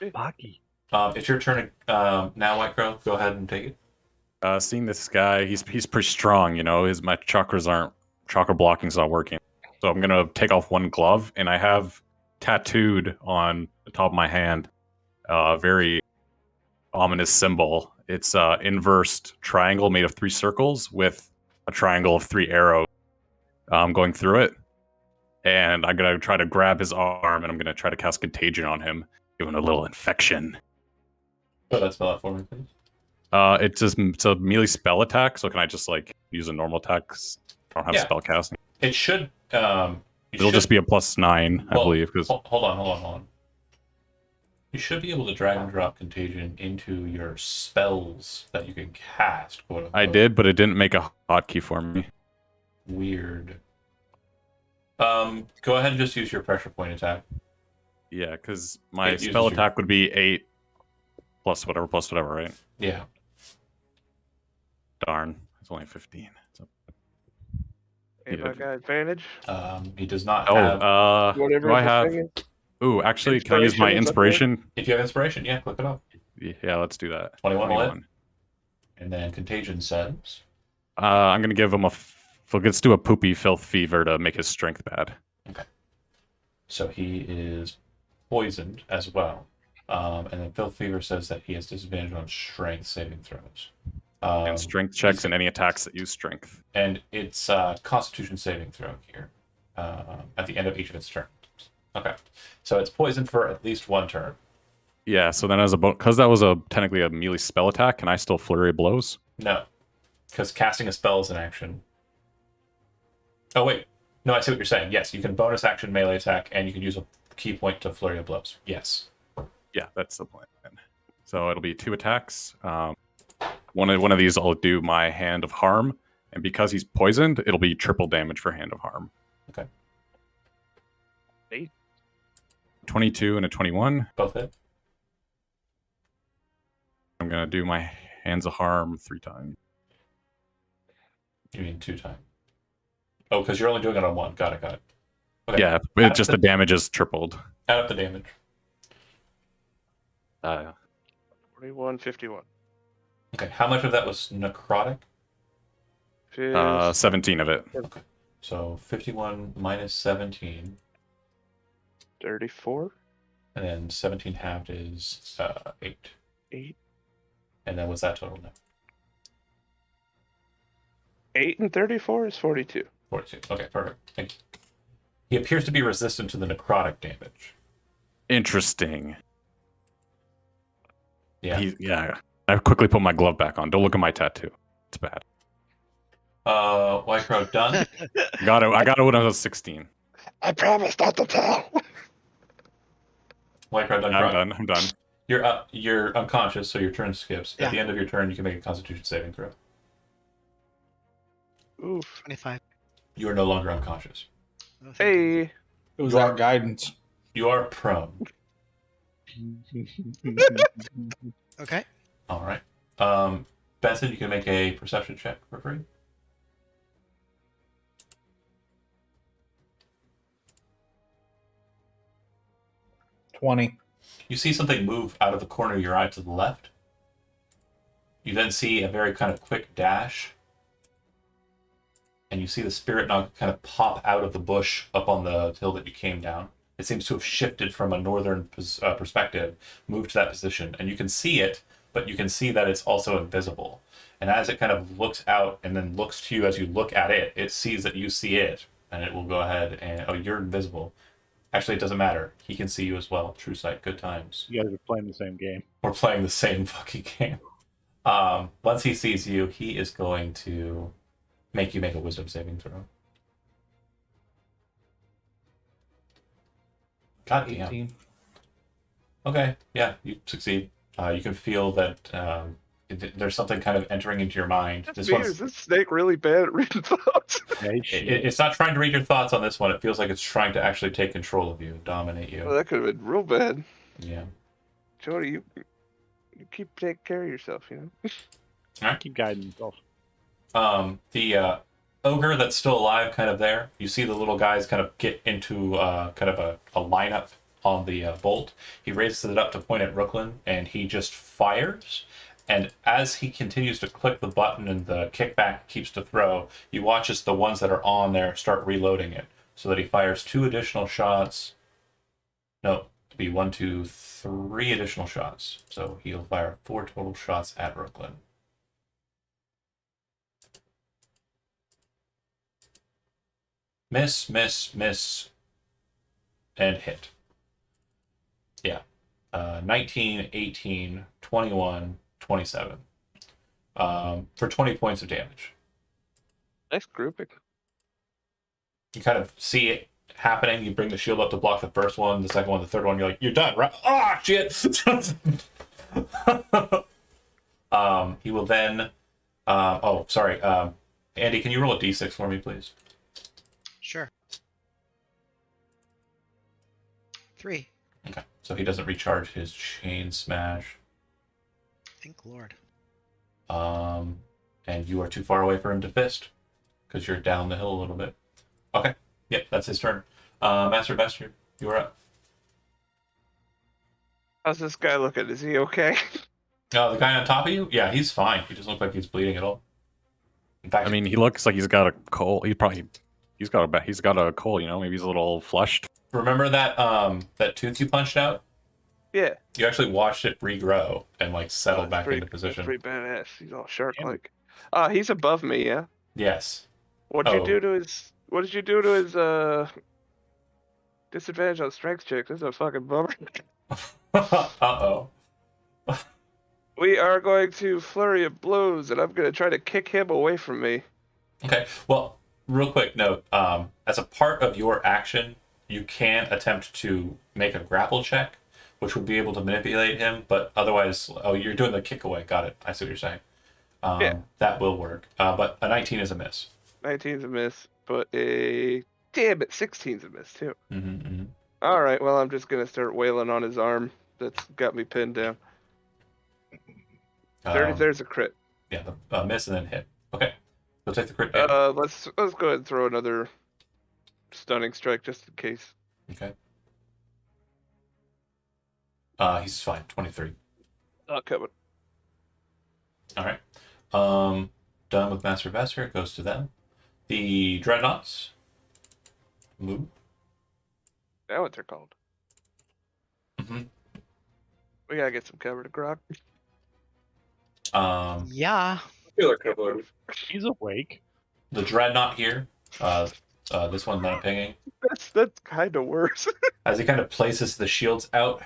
Baki. It's your turn now, White Crow. Go ahead and take it. Seeing this guy, he's pretty strong. My chakra blocking's not working. So I'm gonna take off one glove, and I have tattooed on the top of my hand a very ominous symbol. It's inversed triangle made of 3 circles with a triangle of 3 arrows going through it. And I'm gonna try to grab his arm, and I'm gonna try to cast Contagion on him, give him a little infection. Go ahead, spell that for me, please. It's a melee spell attack, so can I just use a normal attack? 'Cause I don't have spell casting. It should. It'll just be a +9, I believe. Because hold on. You should be able to drag and drop Contagion into your spells that you can cast. Quote unquote. I did, but it didn't make a hotkey for me. Weird. Go ahead and just use your pressure point attack. Yeah, because my spell attack would be 8 plus whatever, right? Yeah. Darn, it's only 15. So... Anybody got advantage? He does not have. Whatever do I the have? thing is. Ooh, actually, can I use my inspiration? If you have inspiration, yeah, click it up. Yeah, let's do that. 21 will hit. And then Contagion says. I'm gonna give him let's do a poopy filth fever to make his strength bad. Okay. So he is poisoned as well. And then filth fever says that he has disadvantage on strength saving throws. And strength checks and any attacks that use strength. And it's Constitution saving throw here at the end of each of its turns. Okay. So it's poisoned for at least 1 turn. Yeah, so then because that was technically a melee spell attack, can I still flurry of blows? No. Because casting a spell is an action. Oh, wait. No, I see what you're saying. Yes, you can bonus action melee attack, and you can use a key point to flurry of blows. Yes. Yeah, that's the plan. So it'll be 2 attacks. One of these I'll do my Hand of Harm, and because he's poisoned, it'll be triple damage for Hand of Harm. Okay. 22 and a 21. Both hit. I'm gonna do my Hands of Harm 3 times. You mean 2 times? Oh, because you're only doing it on 1. Got it. Okay. Yeah, the damage is tripled. Add up the damage. 41, 51. Okay, how much of that was necrotic? 17 of it. Okay. So 51 minus 17. 34. And then 17 halved is 8. 8. And then what's that total now? 8 and 34 is 42. 42. Okay, perfect. Thank you. He appears to be resistant to the necrotic damage. Interesting. Yeah. Yeah. I quickly put my glove back on. Don't look at my tattoo. It's bad. White Crow done? I got it when I was 16. I promise not to tell. White Crow done. I'm done. You're unconscious, so your turn skips. Yeah. At the end of your turn, you can make a Constitution saving throw. Oof. 25. You are no longer unconscious. Oh, thank you. Hey. It was You that are- guidance. You are prone. Okay. All right. Benson, you can make a perception check for free. 20. You see something move out of the corner of your eye to the left. You then see a very kind of quick dash. And you see the spirit nog kind of pop out of the bush up on the hill that you came down. It seems to have shifted from a northern perspective, moved to that position. And you can see it, but you can see that it's also invisible. And as it kind of looks out and then looks to you as you look at it, it sees that you see it. And it will go ahead and, oh, you're invisible. Actually, it doesn't matter. He can see you as well. True sight, good times. You guys are playing the same game. We're playing the same fucking game. Once he sees you, he is going to make you make a wisdom saving throw. God damn. 18. Okay, yeah, you succeed. You can feel that there's something kind of entering into your mind. Is this snake really bad at reading thoughts? Hey, shit. It's not trying to read your thoughts on this one. It feels like it's trying to actually take control of you, dominate Well, you. that could have been real bad. Yeah. Jody, you keep taking care of yourself, you know? Keep guiding yourself. The ogre that's still alive, kind of there. You see the little guys kind of get into kind of a lineup on the bolt. He raises it up to point at Rooklyn, and he just fires. And as he continues to click the button and the kickback keeps to throw, you watch as the ones that are on there start reloading it, so that he fires 2 additional shots. No, to be 1, 2, 3 additional shots. So he'll fire 4 total shots at Rooklyn. Miss, and hit. Yeah. 19, 18, 21, 27. For 20 points of damage. Nice grouping. You kind of see it happening. You bring the shield up to block the first one, the second one, the third one. You're like, you're done, right? Oh, shit! He will then... oh, sorry. Andy, can you roll a d6 for me, please? Sure. 3. Okay. So he doesn't recharge his chain smash. Thank Lord. And you are too far away for him to fist because you're down the hill a little bit. Okay. Yep, that's his turn. Master Bester, you are up. How's this guy looking? Is he okay? The guy on top of you? Yeah, he's fine. He doesn't look like he's bleeding at all. In fact, I mean, he looks like he's got a cold. He's got a cold. You know, maybe he's a little flushed. remember that that tooth you punched out? Yeah. You actually watched it regrow and like settle back into That's position. pretty badass. He's all shark-like. He's above me, yeah? Yes. What'd you Oh. do to his disadvantage on strength check? This is a fucking bummer. Uh-oh. We are going to flurry of blows, and I'm going to try to kick him away from me. Okay. Well, real quick note. As a part of your action, you can attempt to make a grapple check, which would be able to manipulate him, but otherwise... Oh, you're doing the kick away. Got it. I see what you're saying. Yeah. That will work. But a 19 is a miss. 19's a miss, but damn it, 16's a miss, too. Mm-hmm. All right, well, I'm just going to start wailing on his arm that's got me pinned down. There's a crit. Yeah, the miss and then hit. Okay. You'll take the crit damage. Let's go ahead and throw another stunning strike just in case. Okay. He's fine. 23. Not coming. All right. Done with Master Vesper. It goes to them. The Dreadnoughts. Move. Now what they're called. Mm-hmm. We gotta get some cover to grog. Yeah. I feel like Kevlar. He's awake. The Dreadnought here. This one's not pinging. That's kind of worse. As he kind of places the shields out,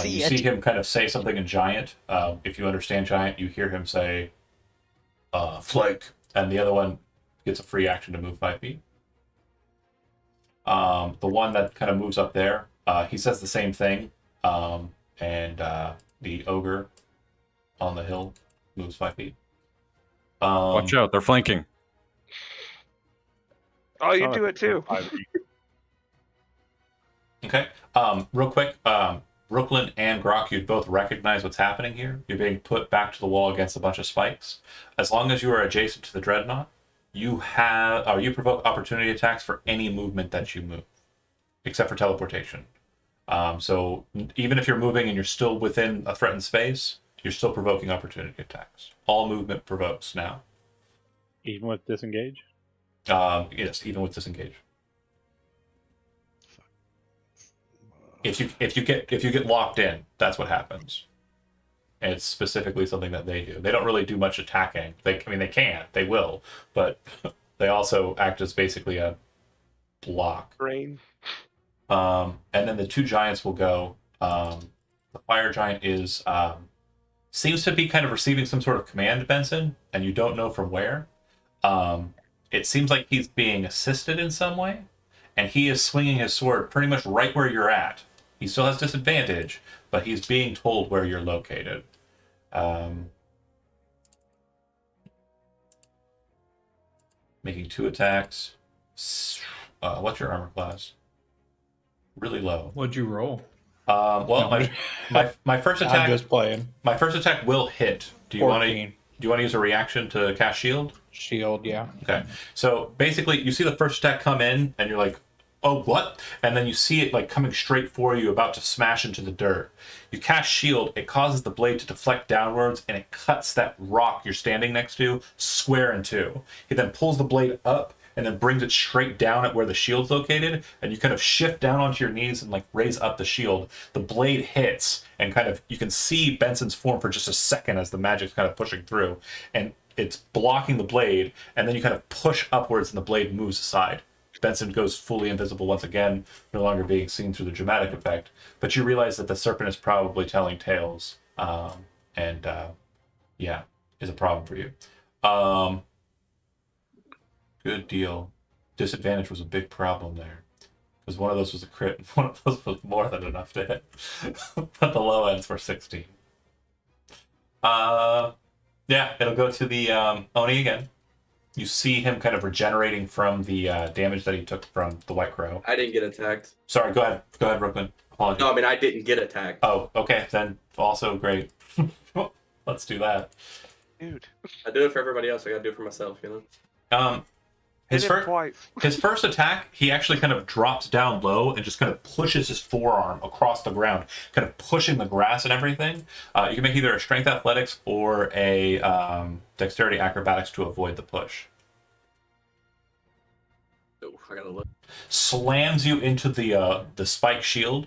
you see him kind of say something in Giant. If you understand Giant, you hear him say, flank. And the other one gets a free action to move 5 feet. The one that kind of moves up there, he says the same thing. And The ogre on the hill moves 5 feet. Watch out, they're flanking. Oh, you Oh, do it too. 5 feet. Okay. Real quick, Brooklyn and Grok, you'd both recognize what's happening here. You're being put back to the wall against a bunch of spikes. As long as you are adjacent to the Dreadnought, you provoke opportunity attacks for any movement that you move, except for teleportation. So even if you're moving and you're still within a threatened space, you're still provoking opportunity attacks. All movement provokes now. Even with disengage? Yes, even with disengage. If you get locked in, that's what happens. And it's specifically something that they do. They don't really do much attacking. They will, but they also act as basically a block. Brain. And then the 2 giants will go. The fire giant seems to be kind of receiving some sort of command, Benson, and you don't know from where. It seems like he's being assisted in some way, and he is swinging his sword pretty much right where you're at. He still has disadvantage, but he's being told where you're located. Making 2 attacks. What's your armor class? Really low. What'd you roll? Well, my first attack. I'm just playing. My first attack will hit. Do you want to 14. use a reaction to cast shield? Shield, yeah. Okay. So basically, you see the first attack come in, and you're like, "Oh, what?" And then you see it like coming straight for you, about to smash into the dirt. You cast shield. It causes the blade to deflect downwards, and it cuts that rock you're standing next to square in 2. He then pulls the blade up and then brings it straight down at where the shield's located, and you kind of shift down onto your knees and like raise up the shield. The blade hits, and kind of you can see Benson's form for just a second as the magic's kind of pushing through, and it's blocking the blade, and then you kind of push upwards and the blade moves aside. Benson goes fully invisible once again, no longer being seen through the dramatic effect, but you realize that the serpent is probably telling tales, and is a problem for you. Good deal. Disadvantage was a big problem there, because one of those was a crit, and one of those was more than enough to hit. But the low ends were 16. It'll go to the Oni again. You see him kind of regenerating from the damage that he took from the White Crow. I didn't get attacked. Sorry, go ahead, Brooklyn. Apologies. No, I mean, I didn't get attacked. Oh, okay, then also great. Let's do that. Dude. I do it for everybody else. I gotta do it for myself, you know? His Hit him twice. His first attack, he actually kind of drops down low and just kind of pushes his forearm across the ground, kind of pushing the grass and everything. You can make either a strength athletics or a dexterity acrobatics to avoid the push. Oh, I gotta look. Slams you into the spike shield.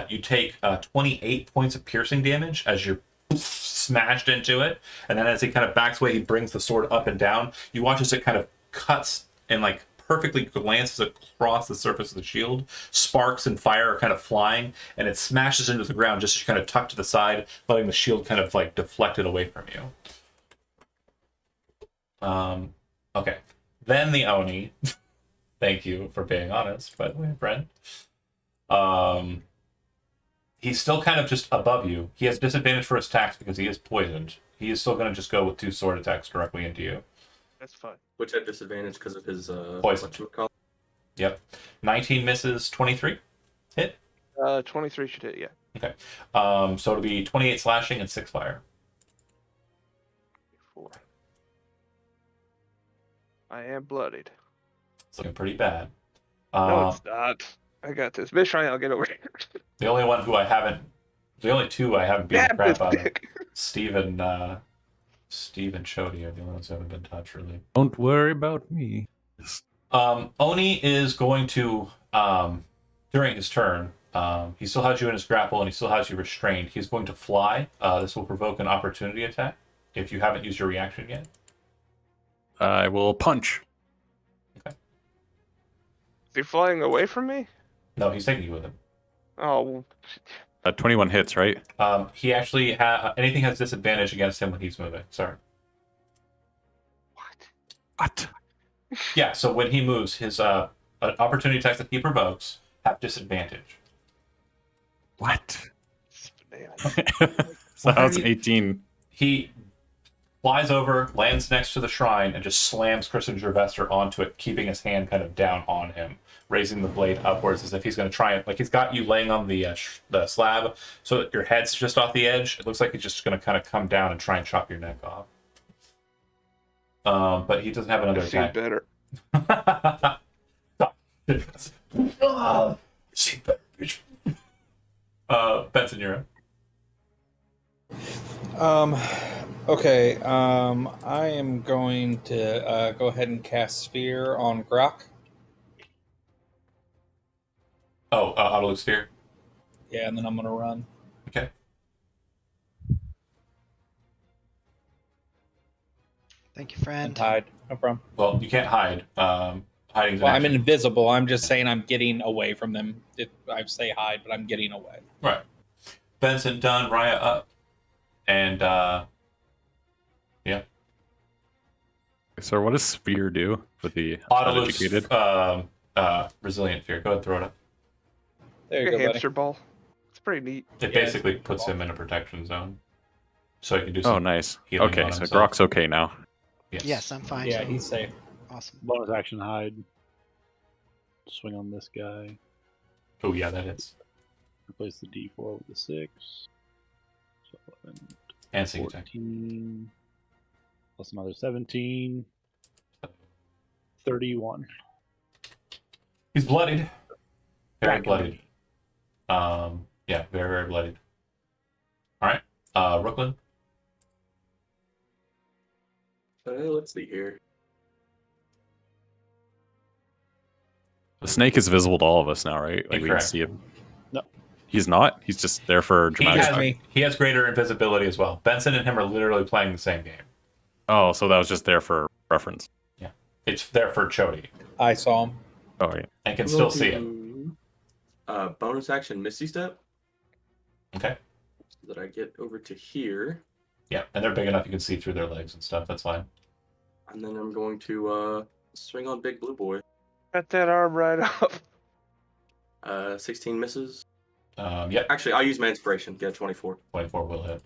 You take 28 points of piercing damage as you're smashed into it, and then as he kind of backs away, he brings the sword up and down. You watch as it kind of cuts and like perfectly glances across the surface of the shield. Sparks and fire are kind of flying, and it smashes into the ground just kind of tucked to the side, letting the shield kind of like deflect it away from you. Okay. Then the Oni. Thank you for being honest, by the way, friend. He's still kind of just above you. He has disadvantage for his attacks because he is poisoned. He is still going to just go with 2 sword attacks directly into you. That's fine. Which had disadvantage because of his Poison. whatchamacallit. Yep. 19 misses, 23 hit. 23 should hit, yeah. Okay. So it'll be 28 slashing and 6 fire. 4. I am bloodied. It's looking pretty bad. No, it's not. I got this. Mishrai, I'll get over here. The only 2 I haven't beaten the crap out of. Steve and Chody are the only ones who haven't been touched, really. Don't worry about me. Oni is going to, during his turn, he still has you in his grapple and he still has you restrained. He's going to fly. This will provoke an opportunity attack if you haven't used your reaction yet. I will punch. Okay. Is he flying away from me? No, he's taking you with him. Oh, 21 hits, right? He actually anything has disadvantage against him when he's moving. Sorry. What? Yeah, so when he moves, his opportunity attacks that he provokes have disadvantage. What? it's bananas. So Why are how's you- 18? He flies over, lands next to the shrine, and just slams Christinger Vester onto it, keeping his hand kind of down on him, raising the blade upwards as if he's going to try and, like, he's got you laying on the slab so that your head's just off the edge. It looks like he's just going to kind of come down and try and chop your neck off. But he doesn't have another I've seen attack. better. See better, bitch. Benson, you're up. Okay. I am going to go ahead and cast Sphere on Grok. Oh, Autoluke Sphere. Yeah, and then I'm gonna run. Okay. Thank you, And friend. hide. No problem. Well, you can't hide. Hiding's an Well, I'm action. invisible. I'm just saying I'm getting away from them. I say hide, but I'm getting away. Right. Benson done, Raya up. And, yeah. So what does Sphere do for the Autoluke's uneducated? Resilient Fear. Go ahead and throw it up. There you Like go, a buddy. hamster ball. It's pretty neat. It Yeah, basically it's puts cool. him in a protection zone. So he can do some. Oh, nice. healing Okay, on so himself. Grok's okay now. Yes, I'm fine. Yeah, he's safe. Awesome. Bonus action hide. Swing on this guy. Oh, yeah, that is. Replace the D4 with the 6. So 11, And sneak attack. 14. Plus another 17. 31. He's bloodied. Very Back bloodied. Yeah, very, very bloodied. Alright. Brooklyn. Let's see here. The snake is visible to all of us now, right? Like we can Incorrect. see him. No. He's not. He's just there for He dramatic has, effect. me. he has greater invisibility as well. Benson and him are literally playing the same game. Oh, so that was just there for reference. It's there for Chody. I saw him. Oh yeah. And can still see him. Bonus action Misty Step. Okay. So that I get over to here. Yeah, and they're big enough you can see through their legs and stuff. That's fine. And then I'm going to swing on Big Blue Boy. Cut that arm right off. 16 misses. Yep. Actually, I'll use my inspiration. Get a 24. 24 will hit.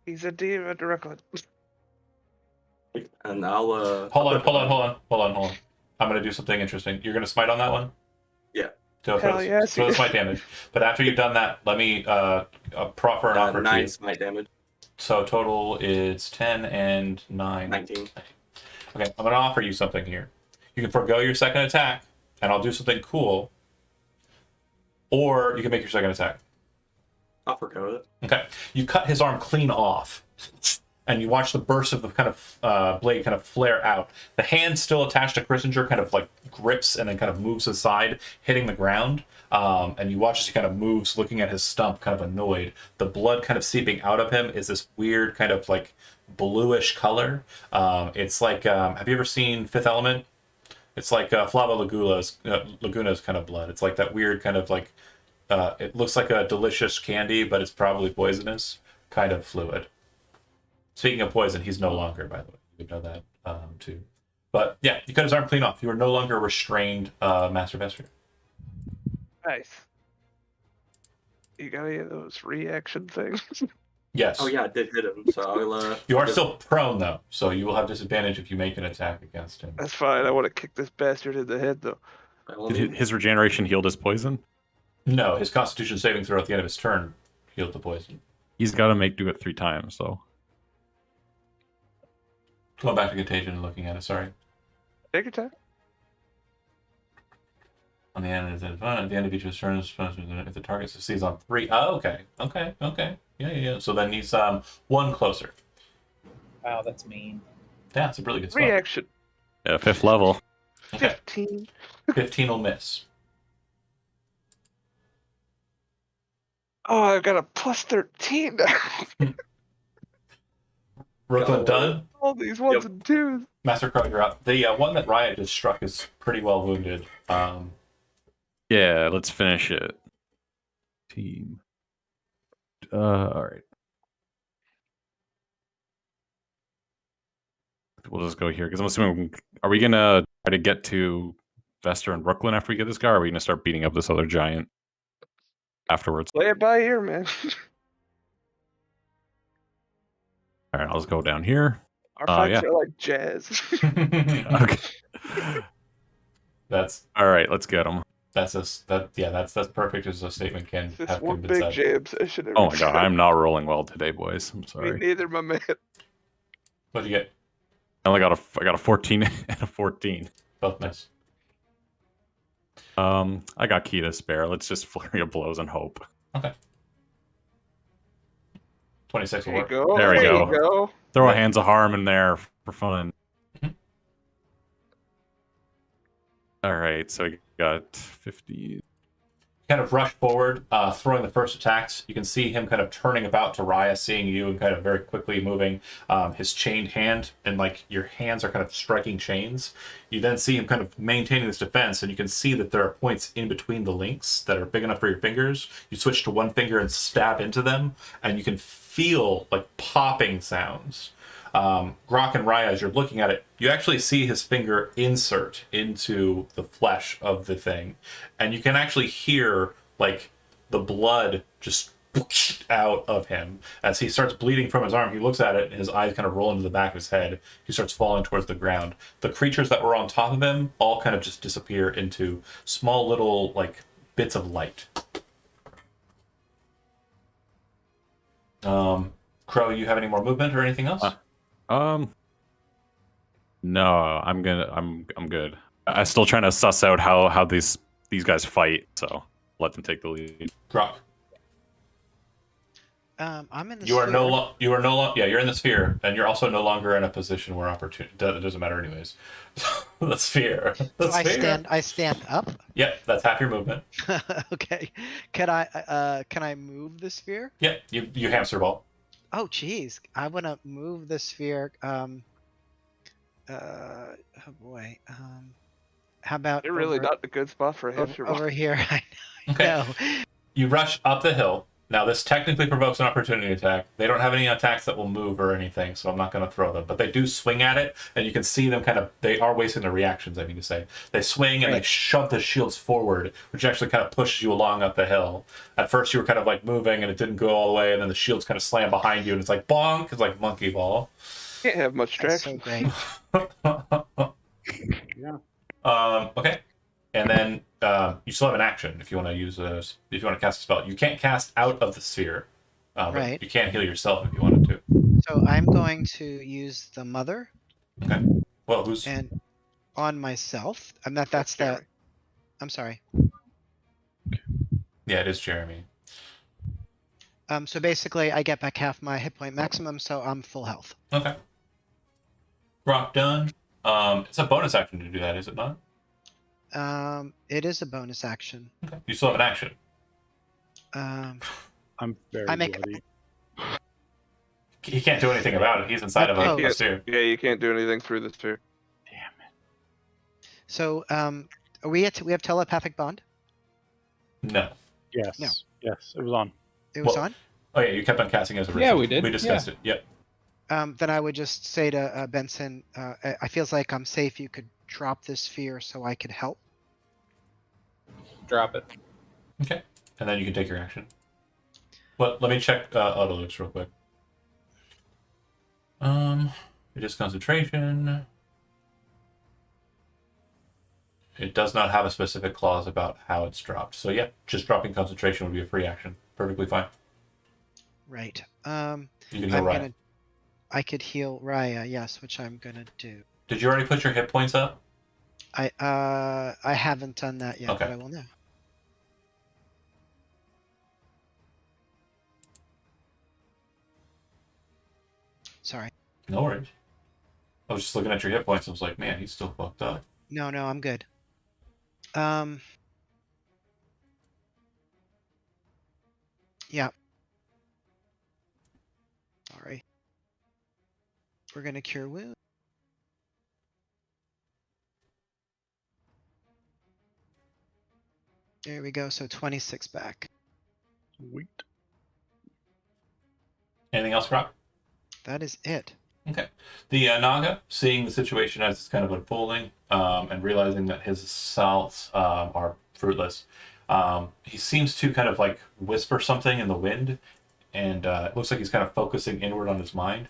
He's a demon, Brooklyn. And I'll Hold on. I'm going to do something interesting. You're going to smite on that one? Yeah. So Hell for yes. the smite damage. But after you've done that, let me proffer an offer to 9 you. smite damage. So total is 10 and 9. 19. Okay, I'm going to offer you something here. You can forego your second attack, and I'll do something cool. Or you can make your second attack. I'll forgo it. Okay. You cut his arm clean off, and you watch the burst of the kind of blade kind of flare out. The hand still attached to Christinger kind of like grips and then kind of moves aside, hitting the ground. And you watch as he kind of moves, looking at his stump, kind of annoyed. The blood kind of seeping out of him is this weird kind of like bluish color. It's like, have you ever seen Fifth Element? It's like Flava Laguna's kind of blood. It's like that weird kind of like, it looks like a delicious candy, but it's probably poisonous kind of fluid. Speaking of poison, he's no longer, by the way. You know that too. But yeah, you cut his arm clean off. You are no longer a restrained Master Vester. Nice. You got any of those reaction things? Yes. Oh, yeah, I did hit him. So I'll. You are still prone, though, so you will have disadvantage if you make an attack against him. That's fine. I want to kick this bastard in the head, though. Did his regeneration healed his poison? No, his Constitution saving throw at the end of his turn healed the poison. He's got to do it 3 times, so. Going back to Contagion and looking at it, sorry. Take your time. On the end at the end of each of his turns, if the target succeeds on 3. Oh, okay. Yeah. So then he's 1 closer. Wow, that's mean. Yeah, it's a really good spot. Reaction. Yeah, 5th level. Okay. 15. 15 will miss. Oh, I've got a plus 13 now. Brooklyn done. All these ones Yep. and twos. Master Crow, you're up. The one that Riot just struck is pretty well wounded. Yeah, let's finish it. Team. All right. We'll just go here because I'm assuming. Are we gonna try to get to Vester and Brooklyn after we get this guy? Or are we gonna start beating up this other giant? afterwards. Play it by ear, man. All right, I'll just go down here. Our fights Yeah. are like jazz. Okay. That's All right, let's get him. that's perfect as a statement can This have one been big said. jam session. Oh my god, I'm not rolling well today, boys. I'm Me sorry. neither, my man. What'd you get? I only got a 14 and a 14. Both miss. I got key to spare. Let's just flurry of blows and hope. Okay. 26 will There you work. go. There we You go. go. Throw a Right. hands of harm in there for fun. Mhm. All right, so we got 50. Kind of rush forward, throwing the first attacks. You can see him kind of turning about to Raya, seeing you, and kind of very quickly moving his chained hand, and like your hands are kind of striking chains. You then see him kind of maintaining this defense, and you can see that there are points in between the links that are big enough for your fingers. You switch to one finger and stab into them, and you can feel like popping sounds. Grok and Raya, as you're looking at it, you actually see his finger insert into the flesh of the thing, and you can actually hear like the blood just out of him as he starts bleeding from his arm. He looks at it, and his eyes kind of roll into the back of his head. He starts falling towards the ground. The creatures that were on top of him all kind of just disappear into small little like bits of light. Crow, you have any more movement or anything else? No, I'm good. I'm still trying to suss out how these guys fight, so let them take the lead. Grok. I'm in the You are sphere. you are no longer, yeah, you're in the sphere, and you're also no longer in a position where opportunity, it doesn't matter anyways. The sphere. The So sphere. I stand up. Yep, that's half your movement. Okay. Can I move the sphere? Yep, you hamster ball. Oh geez, I want to move the sphere. Oh boy. How about You're really over, not in a good spot for a hamster ball. over here? I Okay. know. You rush up the hill. Now this technically provokes an opportunity attack. They don't have any attacks that will move or anything, so I'm not going to throw them. But they do swing at it, and you can see them kind of, they are wasting their reactions, I mean to say. They swing and they shove the shields forward, which actually kind of pushes you along up the hill. At first you were kind of like moving and it didn't go all the way, and then the shields kind of slam behind you, and it's like bonk, it's like monkey ball. Can't have much That's so traction. great. Yeah. Okay. And then you still have an action if you want to use if you want to cast a spell. You can't cast out of the sphere. But Right. you can heal yourself if you wanted to. So I'm going to use the mother Okay. Well, who's and on myself. And that's the. Jeremy. I'm sorry. Yeah, it is Jeremy. So basically, I get back half my hit point maximum, so I'm full health. Okay. Rock done. It's a bonus action to do that, is it not? It is a bonus action. Okay. You still have an action. I'm very I make- bloody. He can't do anything about it. He's inside of Oh. a sphere. Yeah, you can't do anything through the sphere. So we have telepathic bond. No. Yes. No. Yes, it was on. It was Well- on. Oh yeah, you kept on casting as a Yeah, ritual. we did. We discussed it. Yep. Then I would just say to Benson, I feels like I'm safe. You could drop this sphere so I could help. Drop it. Okay. And then you can take your action. Well, let me check auto looks real quick. It is concentration. It does not have a specific clause about how it's dropped. So yeah, just dropping concentration would be a free action. Perfectly fine. Right. You can heal Ryan. I could heal Raya, yes, which I'm gonna do. Did you already put your hit points up? I haven't done that yet, Okay. but I will now. Sorry. No worries. I was just looking at your hit points. I was like, man, he's still fucked up. No, I'm good. Yeah. Sorry. We're gonna cure wound. There we go. So 26 back. Sweet. Anything else, Rock? That is it. Okay. The Naga, seeing the situation as it's kind of unfolding, and realizing that his assaults are fruitless, He seems to kind of like whisper something in the wind, and it looks like he's kind of focusing inward on his mind.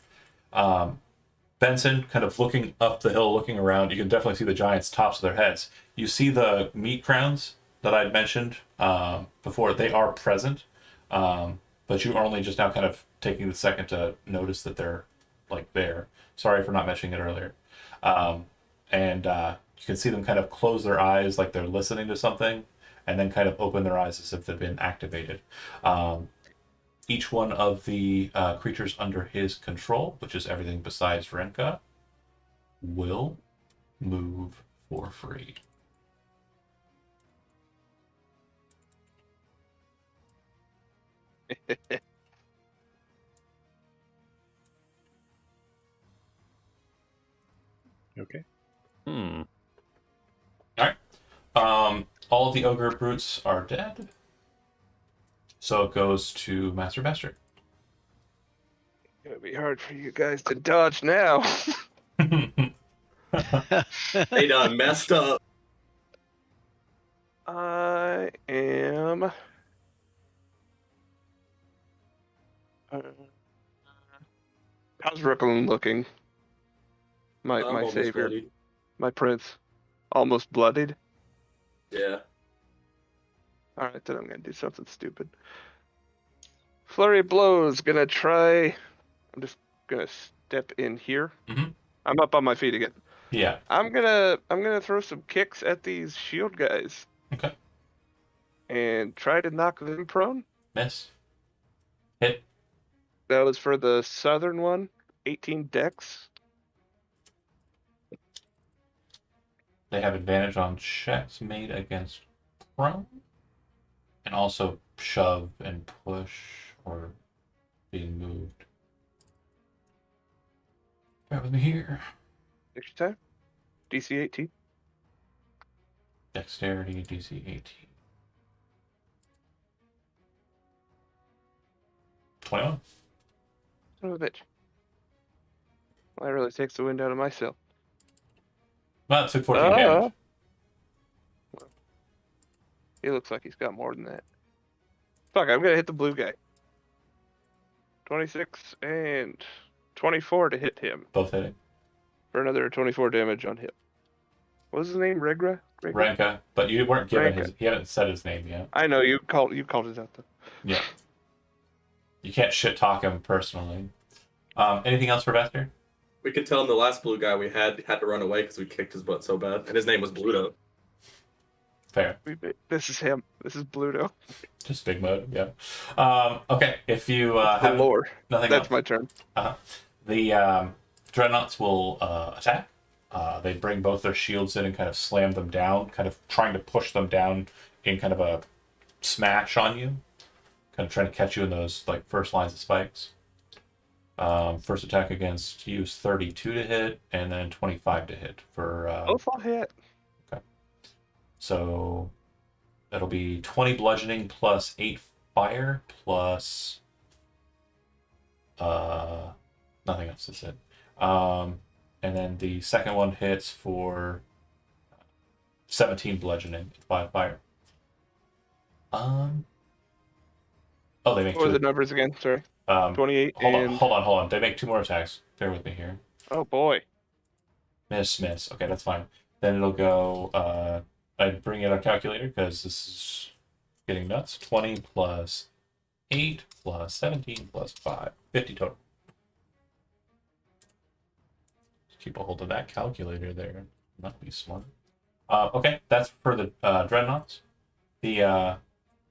Benson, kind of looking up the hill, looking around, you can definitely see the giants' tops of their heads. You see the meat crowns that I'd mentioned before. They are present, but you are only just now kind of taking the second to notice that they're like there. Sorry for not mentioning it earlier. And you can see them kind of close their eyes like they're listening to something, and then kind of open their eyes as if they've been activated. Each one of the creatures under his control, which is everything besides Renka, will move for free. Okay. Hmm. All of the ogre brutes are dead. So it goes to Master Bester. It's gonna be hard for you guys to dodge now. They done messed up. I am. How's Brooklyn looking? My I'm almost savior, bloodied. my prince, almost bloodied. Yeah. All right, then I'm gonna do something stupid. Flurry of blows. Gonna try. I'm just gonna step in here. Mhm. I'm up on my feet again. Yeah. I'm gonna throw some kicks at these shield guys. Okay. And try to knock them prone. Miss. Hit. That was for the southern one. 18 dex. They have advantage on checks made against prone, and also shove and push or being moved. Bear with me here. Next time. DC 18. Dexterity, DC 18. 21. Son of a bitch. Well, that really takes the wind out of my sail. Well, it took 14 damage. Well, he looks like he's got more than that. Fuck, I'm gonna hit the blue guy. 26 and 24 to hit him. Both hitting. For another 24 damage on him. What was his name? Regra? Renka, but you weren't given Renka. his. He hadn't said his name yet. I know you called it out though. Yeah. You can't shit talk him personally. Anything else for Bester? We could tell him the last blue guy we had to run away because we kicked his butt so bad, and his name was Bluto. Fair. This is him. This is Bluto. Just big mode, yeah. Okay, if you The have lore. nothing That's else, my turn. the Dreadnoughts will attack. They bring both their shields in and kind of slam them down, kind of trying to push them down in kind of a smash on you, kind of trying to catch you in those like first lines of spikes. First attack against you is 32 to hit, and then 25 to hit for. Both will hit. So that'll be 20 bludgeoning plus 8 fire plus nothing else. That's it. And then the second one hits for 17 bludgeoning, 5 fire. Oh, they make What were two. the numbers again? Sorry. 28 Hold on. They make 2 more attacks. Bear with me here. Oh boy. Miss. Okay, that's fine. Then it'll go. I'd bring in a calculator because this is getting nuts. 20 plus 8 plus 17 plus 5. 50 total. Just keep a hold of that calculator there. Not be smart. Okay, that's for the Dreadnoughts. The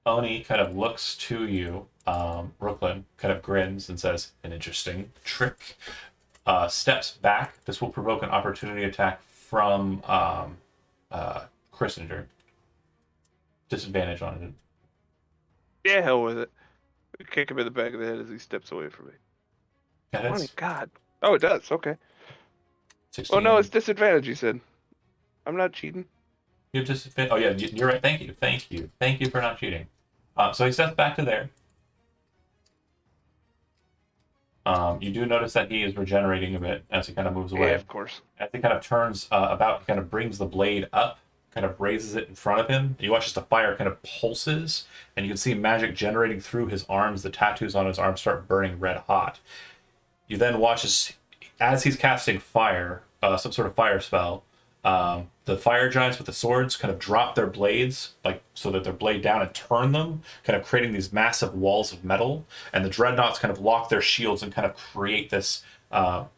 Oni kind of looks to you. Brooklyn kind of grins and says, "An interesting trick." Steps back. This will provoke an opportunity attack from Christinger. Disadvantage on it. Yeah, hell with it. Kick him in the back of the head as he steps away from me. Yeah, Oh my that's god. Oh, it does. Okay. 16. Oh no, it's disadvantage. You said. I'm not cheating. You have disadvantage. Oh yeah, you're right. Thank you for not cheating. So he steps back to there. You do notice that he is regenerating a bit as he kind of moves away. Yeah, of course. As he kind of turns about, he kind of brings the blade up kind of raises it in front of him. You watch as the fire kind of pulses, and you can see magic generating through his arms. The tattoos on his arms start burning red hot. You then watch as he's casting fire, some sort of fire spell, the fire giants with the swords kind of drop their blades, like so that their blade down, and turn them, kind of creating these massive walls of metal. And the dreadnoughts kind of lock their shields and kind of create this,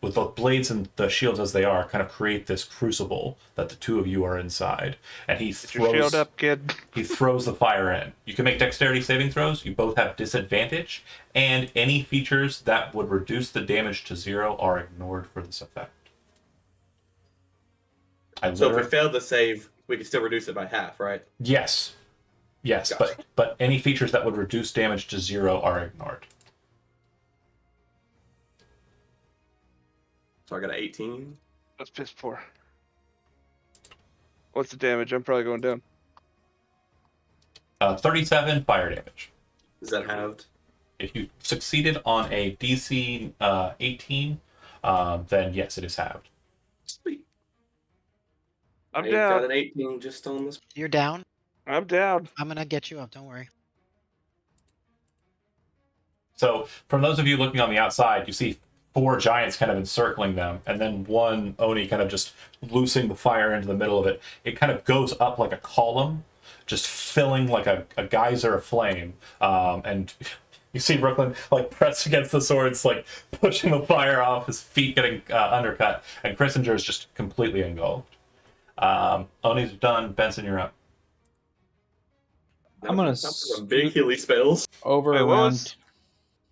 with the blades and the shields as they are, kind of create this crucible that the two of you are inside. And he Get your shield throws, up, kid. he throws the fire in. You can make dexterity saving throws. You both have disadvantage, and any features that would reduce the damage to 0 are ignored for this effect. So if we failed the save, we could still reduce it by half, right? Yes. Yes, Gotcha. but any features that would reduce damage to 0 are ignored. So I got an 18. That's piss poor. What's the damage? I'm probably going down. 37 fire damage. Is that halved? If you succeeded on a DC 18, then yes, it is halved. Sweet. I'm I down. got an 18 just on this. You're down. I'm down. I'm gonna get you up. Don't worry. So, from those of you looking on the outside, you see 4 giants kind of encircling them, and then one Oni kind of just loosing the fire into the middle of it. It kind of goes up like a column, just filling like a geyser of flame. And you see Brooklyn like pressed against the swords, like pushing the fire off, his feet getting undercut, and Christinger is just completely engulfed. Oni's done. Benson, you're up. I'm gonna Some big healy spells. over Wait, what around. was...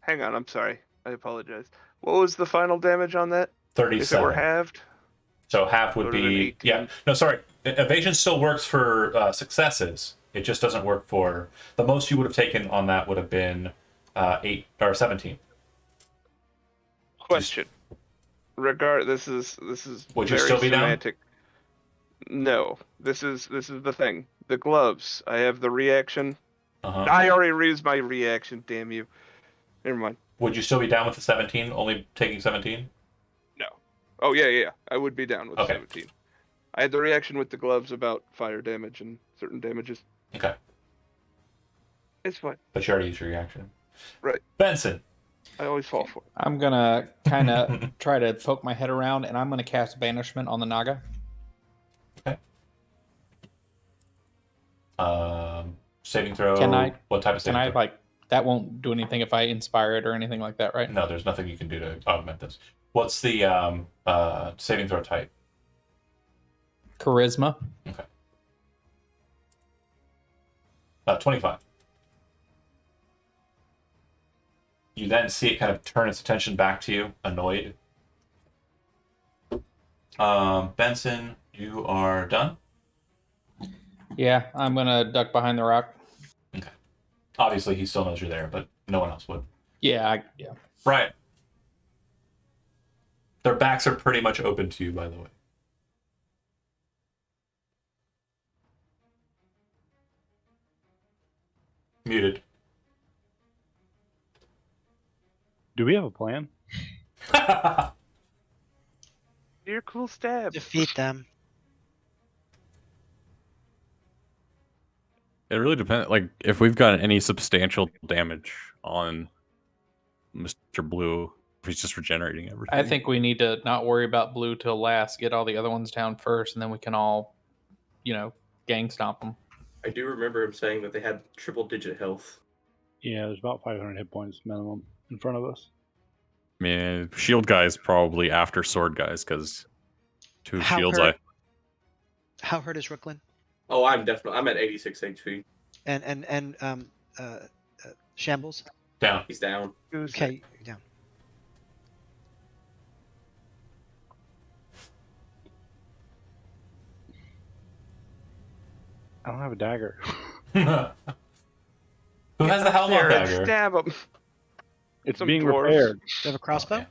Hang on, I'm sorry. I apologize. What was the final damage on that? If it 37. were halved? So half would Would've been be 18. yeah. No, sorry. Evasion still works for successes. It just doesn't work for the most you would have taken on that would have been 8 or 17. Question. This is Would you very still be down? semantic. No. This is the thing. The gloves. I have the reaction. Uh-huh. I already used my reaction, damn you. Never mind. Would you still be down with the 17? Only taking 17? No. Oh yeah. I would be down with Okay. 17. I had the reaction with the gloves about fire damage and certain damages. Okay. It's fine. But you already used your reaction. Right. Benson. I always fall for it. I'm gonna kind of try to poke my head around, and I'm gonna cast Banishment on the Naga. Saving throw. Can I- What type of Can saving I throw? like that? Won't do anything if I inspire it or anything like that, right? No, there's nothing you can do to augment this. What's the saving throw type? Charisma. 25. You then see it kind of turn its attention back to you, annoyed. Benson, you are done. Yeah, I'm gonna duck behind the rock. Obviously, he still knows you're there, but no one else would. Yeah. Right. Their backs are pretty much open to you, by the way. Muted. Do we have a plan? You're a cool stab. Defeat them. It really depends. Like, if we've got any substantial damage on Mr. Blue, if he's just regenerating everything. I think we need to not worry about blue till last. Get all the other ones down first, and then we can all, gang stomp them. I do remember him saying that they had triple-digit health. Yeah, there's about 500 hit points minimum in front of us. I mean, shield guys probably after sword guys because 2 How shields. hurt- How hurt is Rooklyn? Oh, I'm at 86 HP. And Shambles? Down. He's down. Okay, you're down. I don't have a dagger. Who has the Hellmouth There, dagger? stab him. It's Some being dwarves. repaired. Do you have a crossbow? yeah.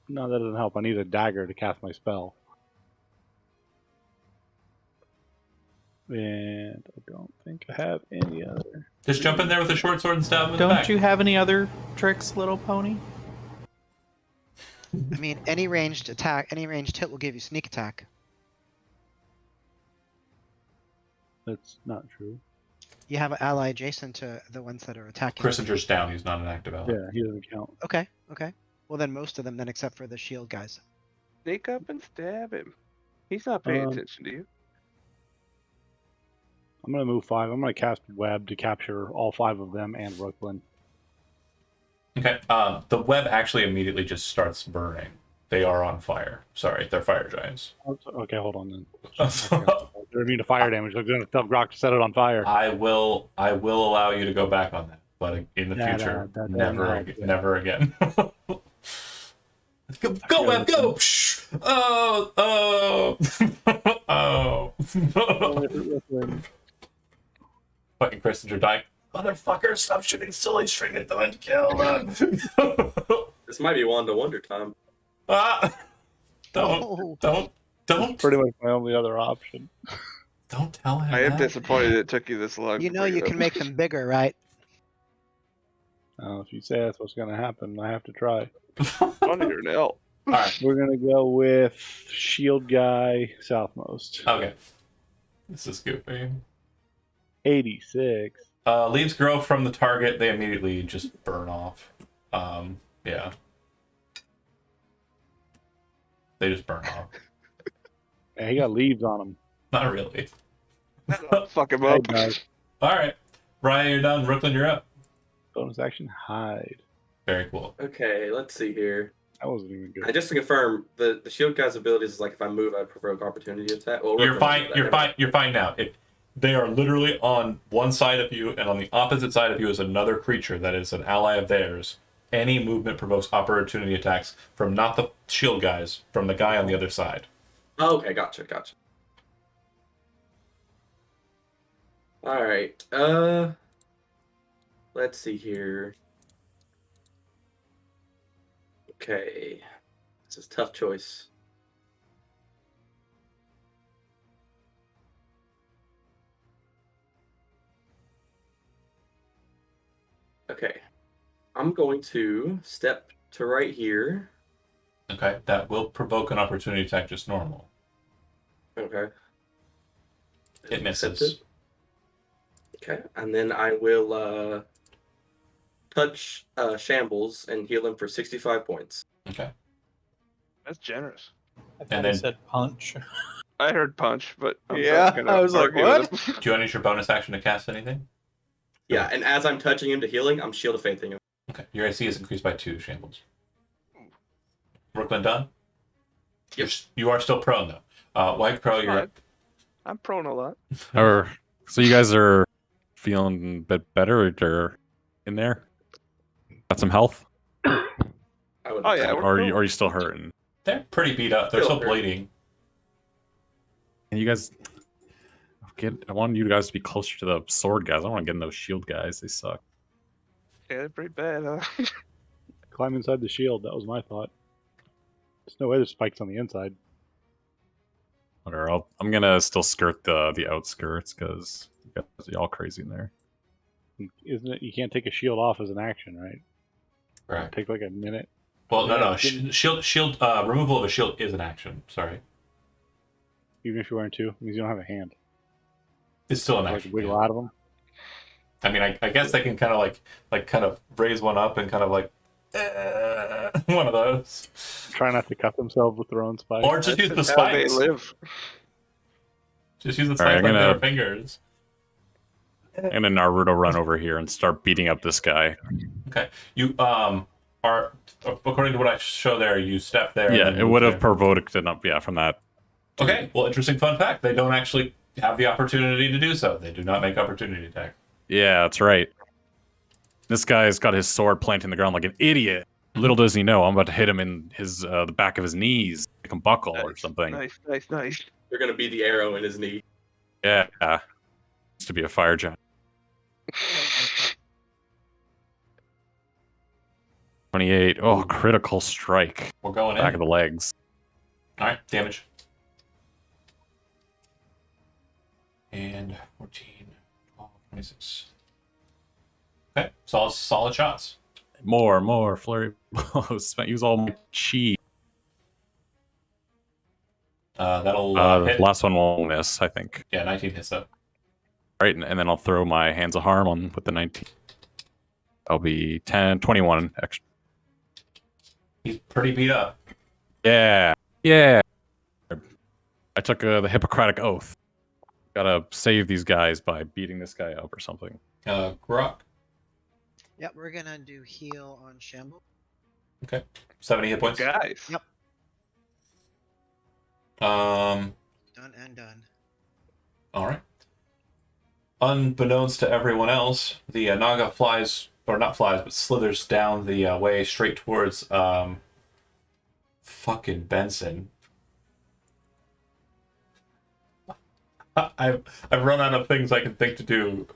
No, that doesn't help. I need a dagger to cast my spell. And I don't think I have any other. Just jump in there with a short sword and stab him in the back. Don't you have any other tricks, little pony? I mean, any ranged attack, any ranged hit will give you sneak attack. That's not true. You have an ally adjacent to the ones that are attacking. Christenger's down. He's not an active ally. Yeah, he doesn't count. Okay. Well, then most of them, then except for the shield guys. Sneak up and stab him. He's not paying attention to you. I'm gonna move 5. I'm gonna cast web to capture all 5 of them and Brooklyn. Okay. The web actually immediately just starts burning. They are on fire. Sorry, they're fire giants. Okay, hold on then. They need a fire damage. I'm gonna tell Grok to set it on fire. I will allow you to go back on that, but in the future, never again. Go web, go! Psh! Oh. Fucking Christians are dying. Motherfucker, stop shooting silly string at them and kill them! This might be Wanda Wonder time. Don't. That's pretty much my only other option. Don't tell him I am that. disappointed it took you this long. You know you can make them bigger, right? If you say that's what's gonna happen, I have to try. On here now. Alright. We're gonna go with shield guy southmost. Okay. This is goofy. 86. Leaves grow from the target. They immediately just burn off. Yeah. They just burn off. Yeah, he got leaves on him. Not really. Fuck him Hey, up. guys. Alright. Ryan, you're done. Brooklyn, you're up. Bonus action hide. Very cool. Okay, let's see here. That wasn't even good. Just to confirm, the shield guy's abilities is like if I move, I provoke opportunity attack. Well, You're fine. You're fine now. If they are literally on one side of you, and on the opposite side of you is another creature that is an ally of theirs. Any movement provokes opportunity attacks from not the shield guys, from the guy on the other side. Oh, okay, gotcha. All right. Let's see here. Okay, this is a tough choice. Okay, I'm going to step to right here. Okay, that will provoke an opportunity attack just normal. Okay. It misses. Accepted. Okay, and then I will touch Shambles and heal him for 65 points. Okay. That's generous. I thought And he then- said punch. I heard punch, but I'm Yeah, not gonna I was like, argue what? with him. Do you want to use your bonus action to cast anything? Yeah, and as I'm touching him to healing, I'm Shield of Faithing him. Okay. Your AC is increased by 2 shambles. Brooklyn done? Yes. You are still prone though. White Crow, you're up. I'm prone a lot. So you guys are feeling a bit better or in there? Got some health? I would Oh, yeah, Or are you still hurting? They're pretty beat up. They're still bleeding. And you guys I want you guys to be closer to the sword guys. I don't want to get in those shield guys. They suck. Yeah, they're pretty bad, huh? Climb inside the shield. That was my thought. There's no way there's spikes on the inside. Whatever. I'm gonna still skirt the outskirts because y'all crazy in there. Isn't it? You can't take a shield off as an action, right? Right. Take like a minute. Well, no. Shield removal of a shield is an action. Sorry. Even if you're wearing 2, it means you don't have a hand. It's still an Like action. wiggle yeah. out of them. I mean, I guess they can kind of like kind of raise one up and kind of like one of those. Try not to cut themselves with their own spikes. Or just use the That's how they spikes. live. Just use the All right, spikes I'm like gonna- their fingers. I'm gonna Naruto run over here and start beating up this guy. Okay. You are according to what I show there, you step there. Yeah, and then it move would have there. provoked it up. Yeah, from that. Okay. Well, interesting fun fact: they don't actually have the opportunity to do so. They do not make opportunity attack. Yeah, that's right. This guy's got his sword planted in the ground like an idiot. Little does he know, I'm about to hit him in his the back of his knees, make him buckle or something. Nice. You're gonna be the arrow in his knee. Yeah, used to be a fire giant. 28. Oh, critical strike. We're going Back of in. the legs. All right, damage. And 14, 12, 26. Okay, solid shots. More flurry blows. Use all my chi. That'll The hit. last one won't miss, I think. Yeah, 19 hits up. Right, and then I'll throw my Hands of Harm on with the 19. I'll be 10, 21 extra. He's pretty beat up. Yeah. Yeah. I took the Hippocratic Oath. Gotta save these guys by beating this guy up or something. Grok. Yep, we're gonna do heal on Shamble. Okay. 70 hit points. Guys. Yep. Um. Done and done. All right. Unbeknownst to everyone else, the Naga flies, or not flies, but slithers down the way straight towards fucking Benson. I've run out of things I can think to do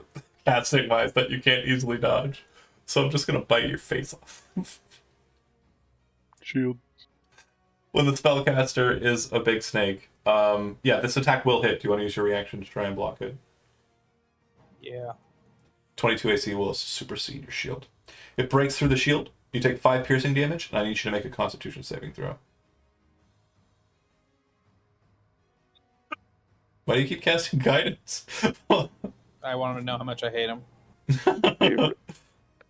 casting wise that you can't easily dodge, so I'm just gonna bite your face off. Shield. When the spellcaster is a big snake, yeah, this attack will hit. Do you want to use your reaction to try and block it? Yeah. 22 AC will supersede your shield. It breaks through the shield. You take 5 piercing damage, and I need you to make a Constitution saving throw. Why do you keep casting guidance? I want to know how much I hate him. I'm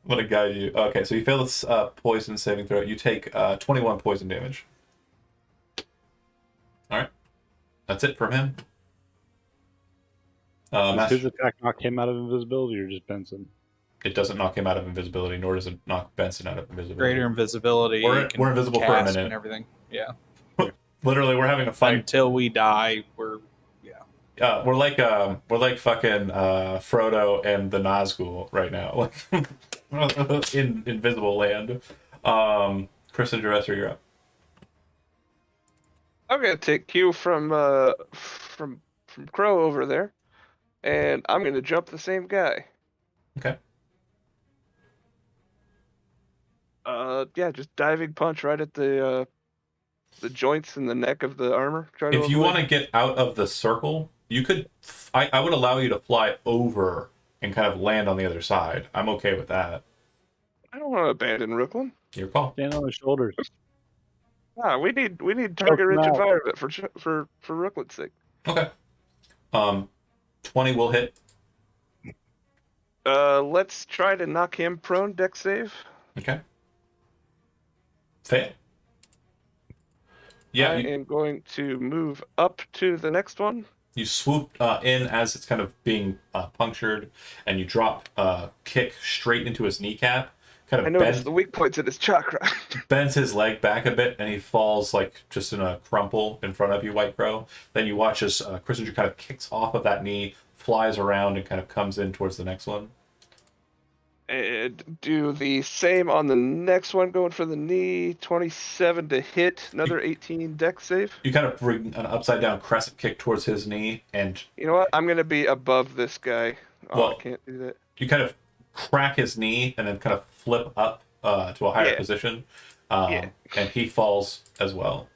gonna guide you. Okay, so you fail this poison saving throw. You take 21 poison damage. All right, that's it from him. Does his attack knock him out of invisibility or just Benson? It doesn't knock him out of invisibility, nor does it knock Benson out of invisibility. Greater invisibility. We're you can invisible for a cast minute. and everything. Yeah. Literally, we're having a fight. Until we die, we're We're like fucking Frodo and the Nazgul right now, like in Invisible Land. Chris and Dresser, you're up. I'm gonna take cue from Crow over there, and I'm gonna jump the same guy. Okay. Yeah, just diving punch right at the joints in the neck of the armor. Try to If you avoid. want to get out of the circle, you could. I would allow you to fly over and kind of land on the other side. I'm okay with that. I don't want to abandon Brooklyn. Your call. Stand on his shoulders. We need target-rich him out. environment for Rooklin's sake. Okay. 20 will hit. Let's try to knock him prone. Dex save. Okay. Fail. Yeah, I am going to move up to the next one. you swoop in as it's kind of being punctured, and you drop kick straight into his kneecap. Kind I of noticed the weak points in his chakra. bends his leg back a bit, and he falls like just in a crumple in front of you, White Crow. Then you watch as Christinger kind of kicks off of that knee, flies around, and kind of comes in towards the next one. And do the same on the next one, going for the knee. 27 to hit. Another 18 dex save. You kind of bring an upside down crescent kick towards his knee, and You know what? I'm going to be above this guy. Oh, Well- I can't do that. you kind of crack his knee and then kind of flip up to a higher Yeah. position. Yeah. And he falls as well.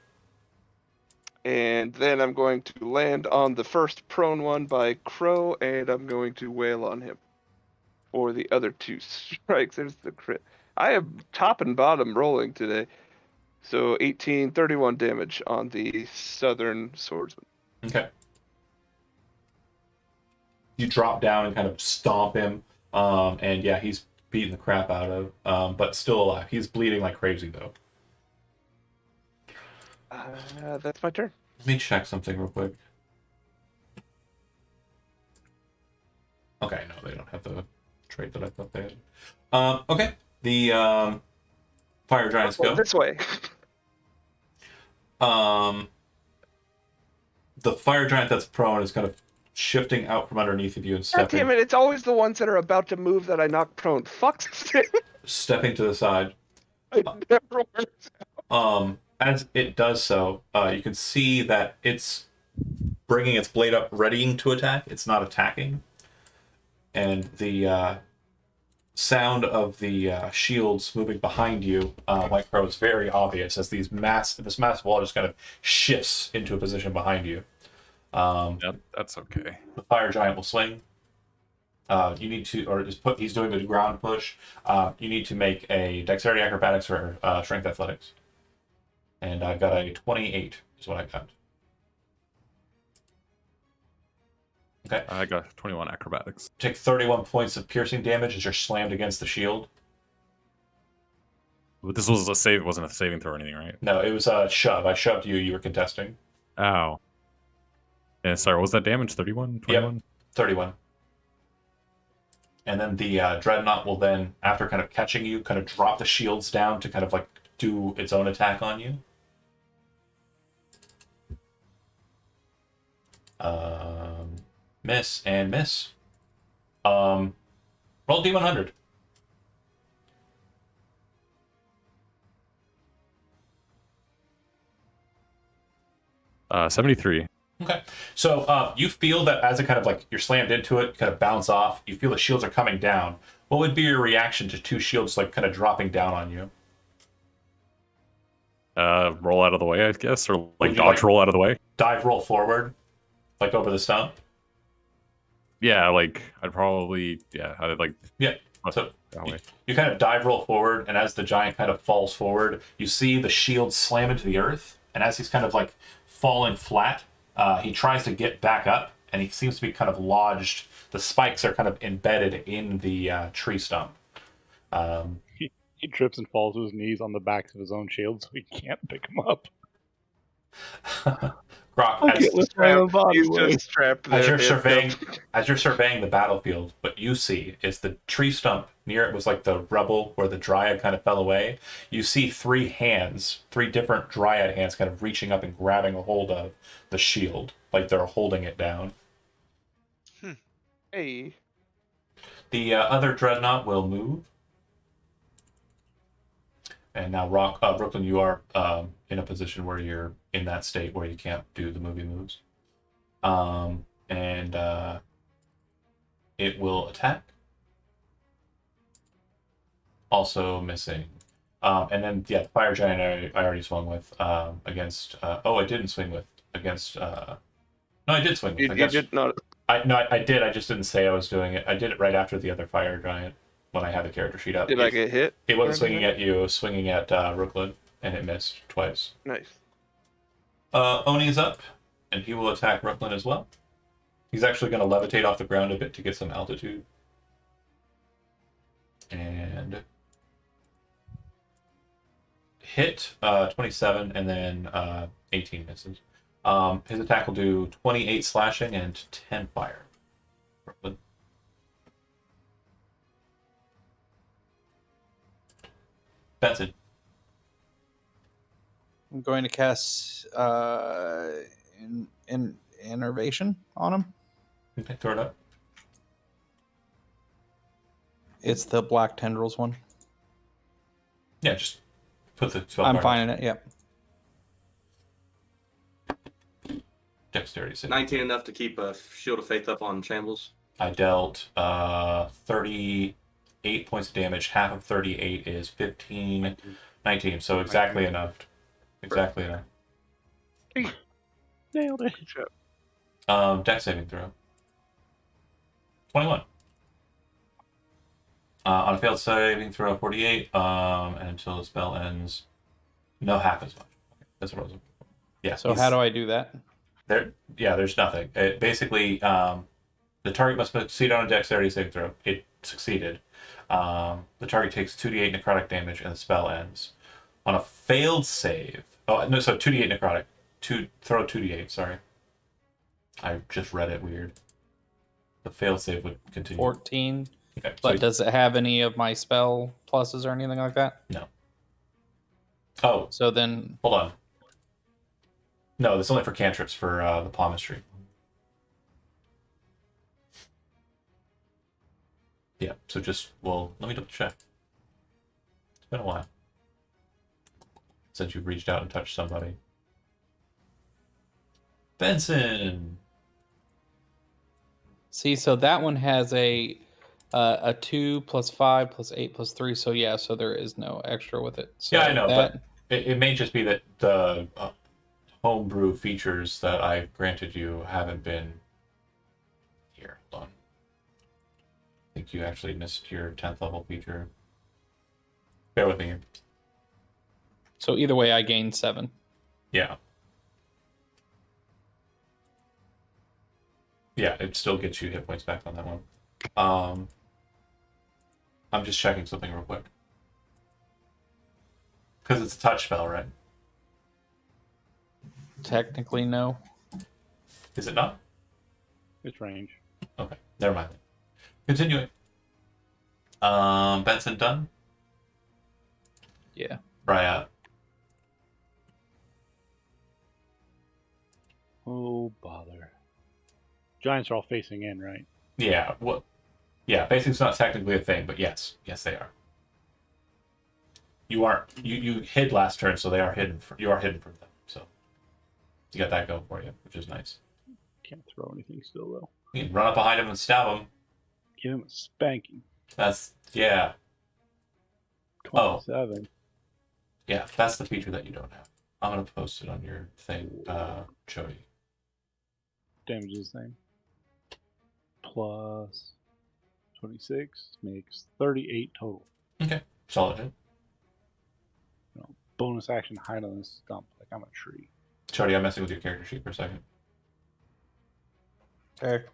And then I'm going to land on the first prone one by Crow, and I'm going to wail on him for the other 2 strikes. There's the crit. I am top and bottom rolling today. So 18, 31 damage on the Southern Swordsman. Okay. You drop down and kind of stomp him. And yeah, he's beating the crap out of, but still alive. He's bleeding like crazy, though. That's my turn. Let me check something real quick. Okay, no, they don't have the trait that I thought they had. Okay, the fire giants go. This way. The fire giant that's prone is kind of shifting out from underneath of you and God stepping, damn it, it's always the ones that are about to move that I knock prone. Fuck's sake. stepping to the side. I never works. As it does so, you can see that it's bringing its blade up, readying to attack. It's not attacking. And the sound of the shields moving behind you, White Crow, is very obvious as this massive wall just kind of shifts into a position behind you. That's okay. The fire giant will swing. You need to, or just he's doing the ground push. You need to make a Dexterity Acrobatics or Strength Athletics. And I got a 28 is what I got. Okay. I got 21 acrobatics. Take 31 points of piercing damage as you're slammed against the shield. But this was a save. It wasn't a saving throw or anything, right? No, it was a shove. I shoved you. You were contesting. Ow. And sorry, what was that damage? 31? 21? 31. And then the Dreadnought will then, after kind of catching you, kind of drop the shields down to kind of like do its own attack on you. Miss and miss. Roll D100. Uh, 73. Okay. So you feel that as it kind of like you're slammed into it, kind of bounce off, you feel the shields are coming down. What would be your reaction to two shields like kind of dropping down on you? Roll out of the way, I guess, or Would like you, dodge like- roll out of the way. Dive roll forward, like over the stump? Yeah, like I'd probably I'd like Yeah. So that way. you kind of dive roll forward, and as the giant kind of falls forward, you see the shield slam into the earth. And as he's kind of like falling flat, he tries to get back up, and he seems to be kind of lodged. The spikes are kind of embedded in the tree stump. He trips and falls to his knees on the backs of his own shield, so he can't pick him up. Grok, I get lift right on body He's weight. just strapped there. as you're handcuffed. surveying, as you're surveying the battlefield, what you see is the tree stump near it was like the rubble where the dryad kind of fell away. You see three different dryad hands kind of reaching up and grabbing a hold of the shield, like they're holding it down. Hey. The other dreadnought will move. And now, Brooklyn, you are in a position where you're in that state where you can't do the movie moves. And it will attack. Also missing. And then, the fire giant I already swung with against... I didn't swing with against... no, I did swing with. You did not. I did. I just didn't say I was doing it. I did it right after the other fire giant when I had the character sheet up. Did I get hit? It or wasn't swinging anything? at you. It was swinging at Brooklyn, and it missed twice. Nice. Oni is up, and he will attack Brooklyn as well. He's actually going to levitate off the ground a bit to get some altitude. And hit 27, and then 18 misses. His attack will do 28 slashing and 10 fire. Brooklyn. Benson. I'm going to cast Innervation on him. Okay, throw it up. It's the Black Tendrils one. Yeah, just put the spell I'm card finding it, yep. Dexterity save. 19 enough to keep a Shield of Faith up on Shambles. I dealt 38 points of damage. Half of 38 is 15, 19. So exactly enough. Exactly enough. Nailed it. Good job. Dex saving throw. 21. On a failed saving throw, 48. And until the spell ends, no, half as much. Okay, that's what I was looking for. Yeah. So how do I do that? There's nothing. It basically, the target must succeed on a dexterity saving throw. It succeeded. The target takes 2d8 necrotic damage and the spell ends. On a failed save, so 2d8 necrotic. Throw 2d8, sorry. I just read it weird. The failed save would continue. 14. Okay, so But does it have any of my spell pluses or anything like that? no. Oh, So then, hold on. No, that's only for cantrips for the palmistry. Yeah, so let me double check. It's been a while since you've reached out and touched somebody. Benson! see, so that one has a 2 plus 5 plus 8 plus 3. So yeah, so there is no extra with it. So Yeah, I know, that, but it may just be that the homebrew features that I've granted you haven't been here. Hold on. I think you actually missed your 10th level feature. Bear with me here. So either way, I gained 7. Yeah. Yeah, it still gets you hit points back on that one. I'm just checking something real quick. Because it's a touch spell, right? Technically, no. Is it not? It's range. Okay, never mind. Continuing. Benson done. Yeah. Riot. Oh, bother. Giants are all facing in, right? Yeah, well, yeah, facing's not technically a thing, but yes, they are. You aren't. You hid last turn, so they are hidden. You are hidden from them, so you got that going for you, which is nice. Can't throw anything still, though. You can run up behind him and stab him. Give him a spanking. That's yeah. 27. Yeah, that's the feature that you don't have. I'm gonna post it on your thing, Jody. Damage is the same. Plus 26 makes 38 total. Okay, solid hit. Bonus action hide on this stump like I'm a tree. Jody, I'm messing with your character sheet for a second. Okay.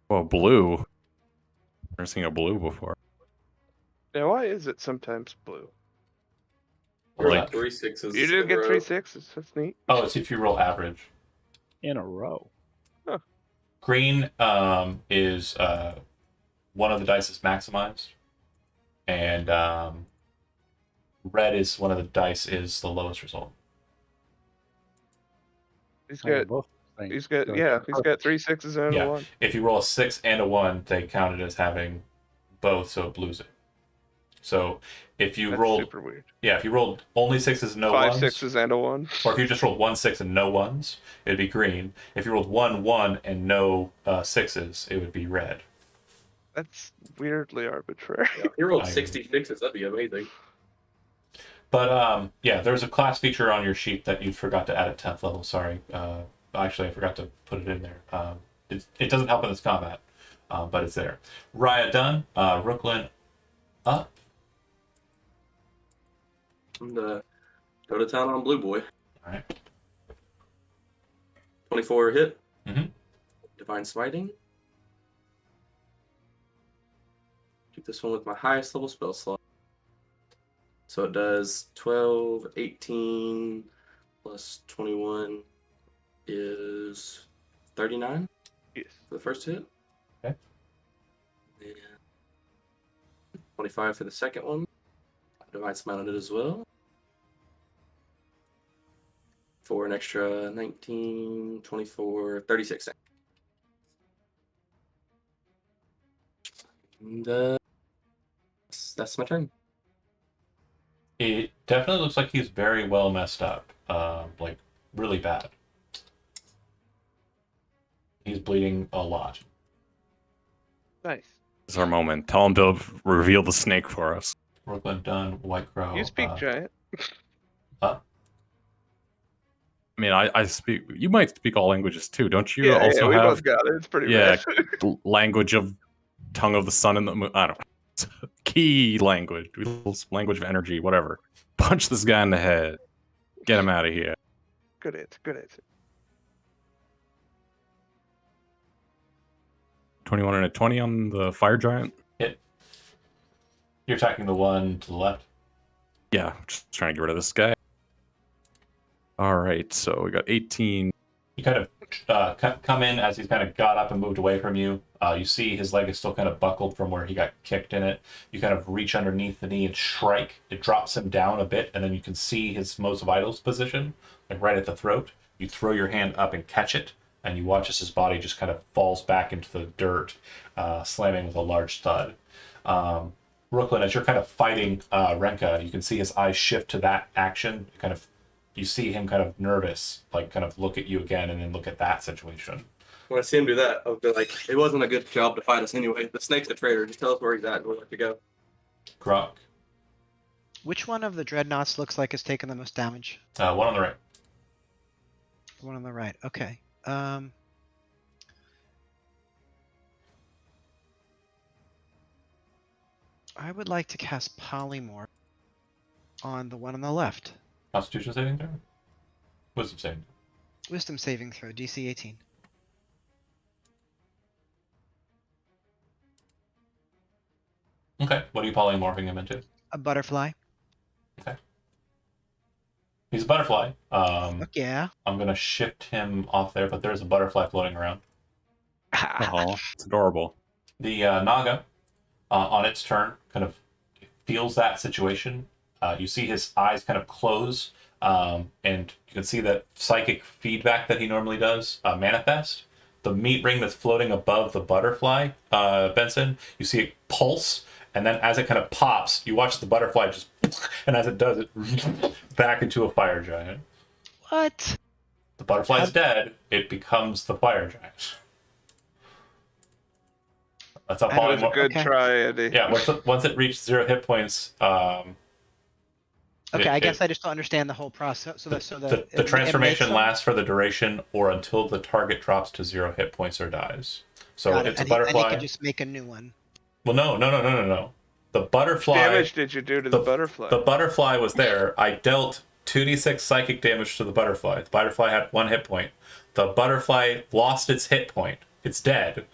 Well, blue. Never seen a blue before. Now, why is it sometimes blue? Or Like- 3 6s. You didn't in a get 3 row. 6s. That's neat. Oh, it's if you roll average. In a row. Green is one of the dice is maximized, and red is one of the dice is the lowest result. He's I got got. both things. He's got. So Yeah. it's He's got 3 6s and Yeah. a 1. If you roll a 6 and a 1, they count it as having both, so it blues it. So if you That's rolled, super weird. yeah, if you rolled only 6s and no 5 ones, 6s and a 1. or if you just rolled 1 6 and no ones, it'd be green. If you rolled 1 1 and no 6s, it would be red. That's weirdly arbitrary. Yeah, if you rolled I- 66s, that'd be amazing. But yeah, there's a class feature on your sheet that you forgot to add at 10th level. Sorry, actually, I forgot to put it in there. It doesn't help in this combat, but it's there. Raya done. Brooklyn up. I'm gonna go to town on Blue Boy. All right. 24 hit. Mhm. Divine Smiting. Keep this one with my highest level spell slot. So it does 12, 18, plus 21 is 39 Yes. for the first hit. Okay. And 25 for the second one. Divine Smite on it as well. For an extra 19, 24, 36. And that's my turn. It definitely looks like he's very well messed up. Like really bad. He's bleeding a lot. Nice. This is our moment. Tell him to reveal the snake for us. Brooklyn done. White Crow. You speak giant. I mean, I speak. You might speak all languages too, don't you? Yeah, also we have both got it. It's pretty yeah. bad. language of tongue of the sun and the moon. I don't know. Key language, language of energy, whatever. Punch this guy in the head. Get him out of here. Good answer. Good answer. 21 and a 20 on the fire giant. You're attacking the one to the left. Yeah, just trying to get rid of this guy. All right, so we got 18. You kind of come in as he's kind of got up and moved away from you. You see his leg is still kind of buckled from where he got kicked in it. You kind of reach underneath the knee and strike. It drops him down a bit, and then you can see his most vital position, like right at the throat. You throw your hand up and catch it, and you watch as his body just kind of falls back into the dirt, slamming with a large thud. Brooklyn, as you're kind of fighting Renka, you can see his eyes shift to that action. You see him kind of nervous, like kind of look at you again and then look at that situation. When I see him do that, I'll be like, it wasn't a good job to fight us anyway. The snake's a traitor. Just tell us where he's at and we'll let you go. Grok, Which one of the dreadnoughts looks like it's taken the most damage? one on the right. The one on the right. Okay. I would like to cast Polymorph on the one on the left. Constitution saving throw? Wisdom saving. Wisdom saving throw, DC 18. Okay, what are you polymorphing him into? A butterfly. Okay. He's a butterfly. Fuck yeah. I'm going to shift him off there, but there's a butterfly floating around. Oh, it's adorable. The Naga, on its turn, kind of feels that situation. You see his eyes kind of close, and you can see that psychic feedback that he normally does manifest. The meat ring that's floating above the butterfly, Benson, you see it pulse, and then as it kind of pops, you watch the butterfly just, and as it does, it back into a fire giant. What? The butterfly's dead, it becomes the fire giant. That's how That was That was a good Okay. try, Eddie. Yeah, once it reached 0 hit points, Okay, I guess it- I just don't understand the whole process. So the transformation lasts for the duration or until the target drops to 0 hit points or dies. So Got it. it's a And butterfly. he can just make a new one. Well, no. The What butterfly. damage did you do to the butterfly? The butterfly was there. I dealt 2d6 psychic damage to the butterfly. The butterfly had 1 hit point. The butterfly lost its hit point. It's dead.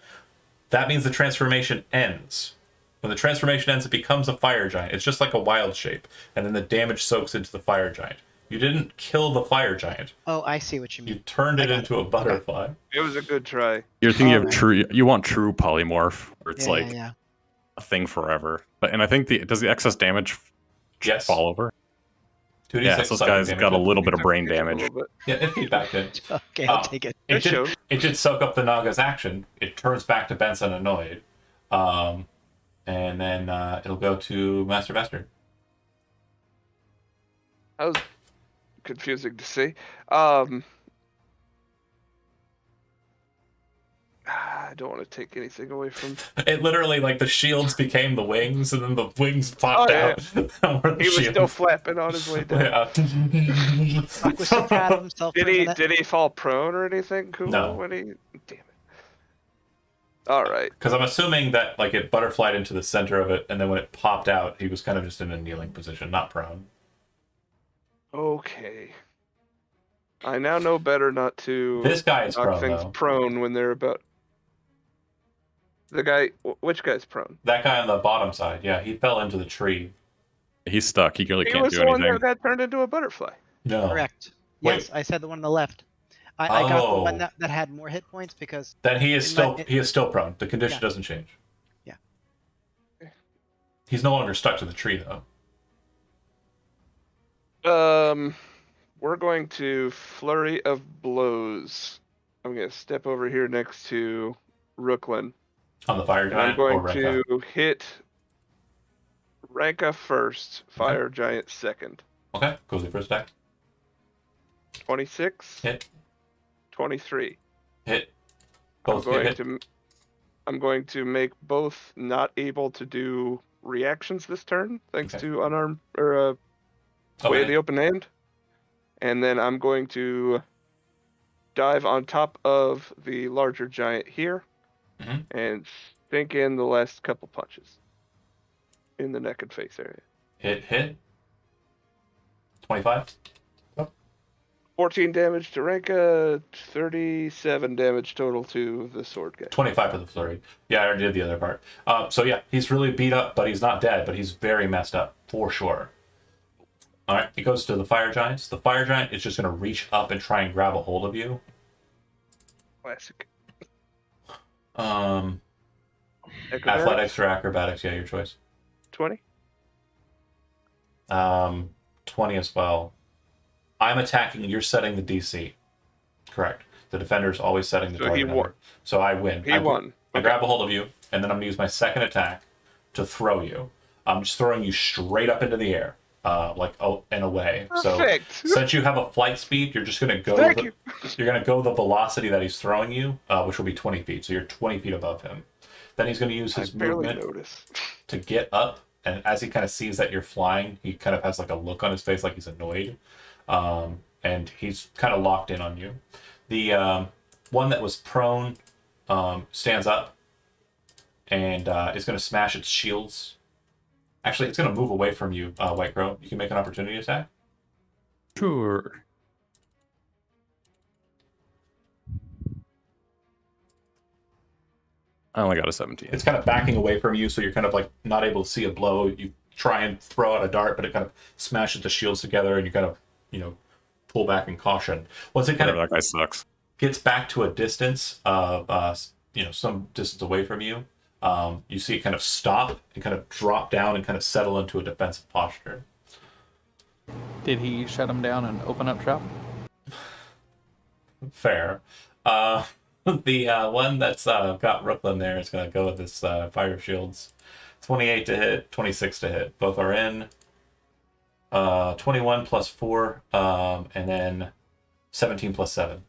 That means the transformation ends. When the transformation ends, it becomes a fire giant. It's just like a wild shape, and then the damage soaks into the fire giant. You didn't kill the fire giant. Oh, I see what you You mean. turned I it got into a butterfly. It was a good try. You're thinking of Alright. true. You want true polymorph, where it's Yeah, like yeah. a thing forever. And I think does the excess damage Yes. fall over? 2d6 Yeah, so this psychic guy's damage. got a little bit of Took brain a damage. little bit. Yeah, it feedbacked it. Okay, I'll Oh. take it. It That showed. did soak up the Naga's action. It turns back to Benson annoyed. And then it'll go to Master Vester. That was confusing to see. I don't want to take anything away from. It literally, like, the shields became the wings, and then the wings popped Oh, yeah. out. Were the He was still shields. flapping on his way down. Yeah. Fuck was so proud of himself. Did for a he minute. did he fall prone or anything cool No. when he? Damn it! All right. Because I'm assuming that, like, it butterflied into the center of it, and then when it popped out, he was kind of just in a kneeling position, not prone. Okay. I now know better not to This guy is knock prone, things though. prone when they're about. The guy, which guy's prone? That guy on the bottom side, yeah, he fell into the tree. He's stuck. He really He can't was do the one anything. that got turned into a butterfly. No. Correct. Wait. Yes, I said the one on the left. I got the one Oh. that had more hit points because Then he is In my- still prone. The condition Yeah. doesn't change. Yeah. He's no longer stuck to the tree, though. We're going to flurry of blows. I'm gonna step over here next to Rooklyn. On the fire And I'm giant or going Renka. to hit Ranka first, Fire Giant second. Okay, goes the first attack. 26, Hit. 23. Hit. I'm Both going hit. to I'm going to make both not able to do reactions this turn, thanks Okay. to unarmed or way of the open hand. And then I'm going to dive on top of the larger giant here Mhm. and sink in the last couple punches in the neck and face area. Hit. 25. 14 damage to Ranka, 37 damage total to the sword guy. 25 for the flurry. Yeah, I already did the other part. So yeah, he's really beat up, but he's not dead, but he's very messed up, for sure. Alright, he goes to the fire giants. The fire giant is just going to reach up and try and grab a hold of you. Classic. Athletics Acrobatics, or acrobatics, yeah, your choice. 20. 20 as well. I'm attacking, you're setting the DC. Correct. The defender's always setting the So target he number. won. So I win. He won. I grab a hold of you, and then I'm going to use my second attack to throw you. I'm just throwing you straight up into the air, and away. Perfect. So since you have a flight speed, you're just going to go. Thank you. You're going to go the velocity that he's throwing you, which will be 20 feet. So you're 20 feet above him. Then he's going to use I his barely movement noticed. to get up, and as he kind of sees that you're flying, he kind of has like a look on his face like he's annoyed, and he's kind of locked in on you. The one that was prone stands up and is going to smash its shields Actually, it's going to move away from you, White Crow. You can make an opportunity attack. Sure. I only got a 17. It's kind of backing away from you, so you're kind of like not able to see a blow. You try and throw out a dart, but it kind of smashes the shields together, and you kind of, pull back in caution. Once it kind Whatever, of that guy sucks. gets back to a distance of, some distance away from you, you see it kind of stop and kind of drop down and kind of settle into a defensive posture. Did he shut him down and open up shop? Fair. The one that's got Brooklyn there is going to go with this fire shields. 28 to hit, 26 to hit. Both are in. 21 plus 4, and then 17 plus 7.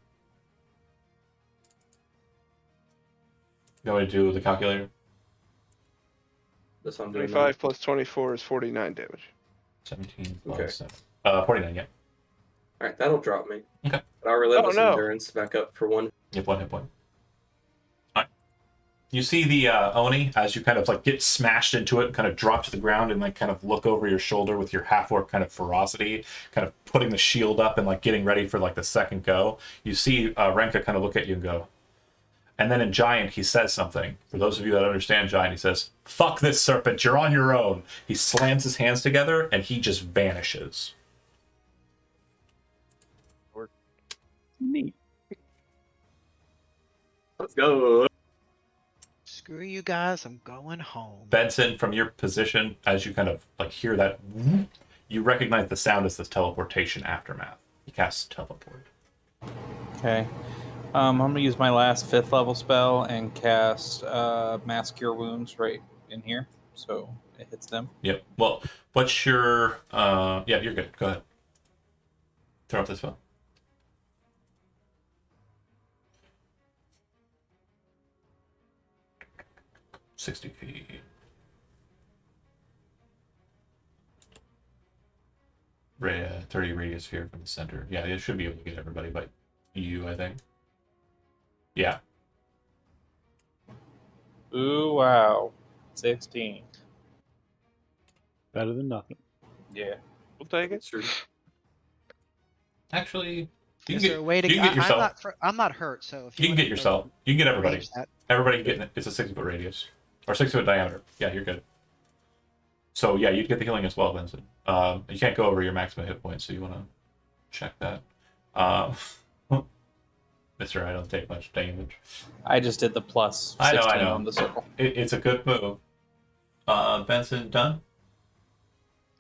You want me to do the calculator? That's what I'm doing. 25 plus 24 is 49 damage. 17 plus Okay. 7. 49, yeah. Alright, that'll drop me. Okay. But our relentless no. endurance back up for 1. Yep, 1 hit point. Alright. You see the Oni as you kind of like get smashed into it and kind of drop to the ground and like kind of look over your shoulder with your half-orc kind of ferocity, kind of putting the shield up and like getting ready for like the second go. You see Renka kind of look at you and go. And then in Giant, he says something. For those of you that understand Giant, he says, "Fuck this serpent, you're on your own." He slams his hands together and he just vanishes. Neat. Let's go. Screw you guys, I'm going home. Benson, from your position, as you kind of like hear that, you recognize the sound as this teleportation aftermath. He casts teleport. Okay. I'm going to use my last 5th level spell and cast Mass Cure Wounds right in here. So it hits them. Yep. Well, what's your... yeah, you're good. Go ahead. Throw up this spell. $60 feet. Right, 30 radius sphere from the center. Yeah, it should be able to get everybody but you, I think. Yeah. Ooh, wow. 16. Better than nothing. Yeah. We'll take it. Sure. Actually, you Is can there a way to you can get yourself. I'm not hurt, so if You can wanna get yourself. You can get everybody. arrange that. Everybody can get it's a 60-foot radius. Or 60-foot diameter. Yeah, you're good. So yeah, you'd get the healing as well, Vincent. You can't go over your maximum hit points, so you want to check that. Mister, I don't take much damage. I just did the plus 16 I know. on the circle. It's a good move. Benson, done?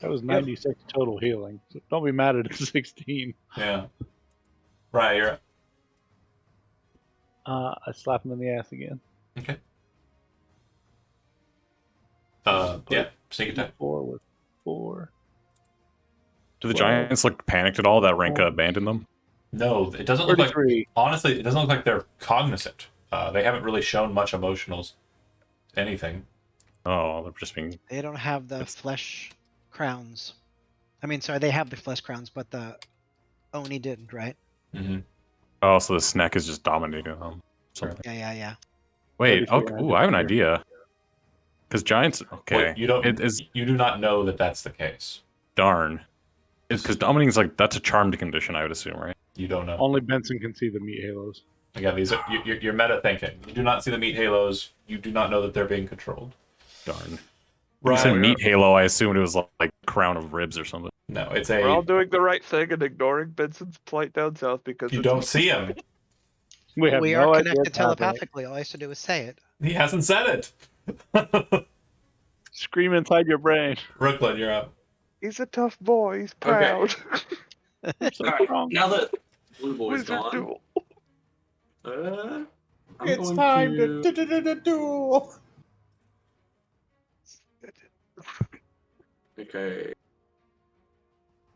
That was 96 total healing. So don't be mad at a 16. Yeah. Right, you're I slap him in the ass again. okay. Yeah, sneak attack. 4 with 4. Do the Well- Giants look panicked at all that Renka abandoned them? No, it doesn't look like. 33. Honestly, it doesn't look like they're cognizant. They haven't really shown much emotional anything. Oh, they're just being... They don't have the flesh crowns. I mean, sorry, they have the flesh crowns, but the Oni didn't, right? Mm-hmm. Oh, so the snack is just dominating them. Something. Yeah. Wait, 33 okay, ooh, I have an idea. Because Giants... Okay. Well, you don't. It is... You do not know that that's the case. Darn. Because dominating is like... That's a charmed condition, I would assume, right? You don't know. Only Benson can see the meat halos. Again, these are you're meta thinking. You do not see the meat halos. You do not know that they're being controlled. Darn. Right. You said meat halo, I assumed it was like crown of ribs or something. No, it's We're all a. doing the right thing and ignoring Benson's plight down south because You it's- don't see him. We have We no are idea connected what's happening. telepathically. All I have to do is say it. He hasn't said it. Scream inside your brain. Brooklyn, you're up. He's a tough boy. He's proud. So Alright, strong. now that Blue Boy's Wizard gone, duel. I'm It's going time to... to duel. Okay.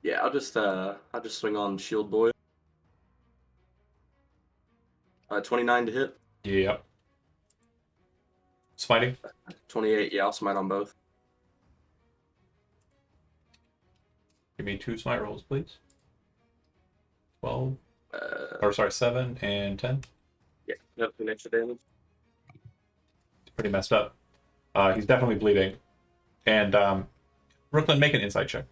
Yeah, I'll just swing on Shield Boy. 29 to hit. Yep. Smiting. 28, yeah, I'll smite on both. Give me 2 smite rolls, please. 12. Uh, Or sorry, 7 and 10. yeah, nothing extra damage. Pretty messed up. He's definitely bleeding. And Brooklyn, make an insight check.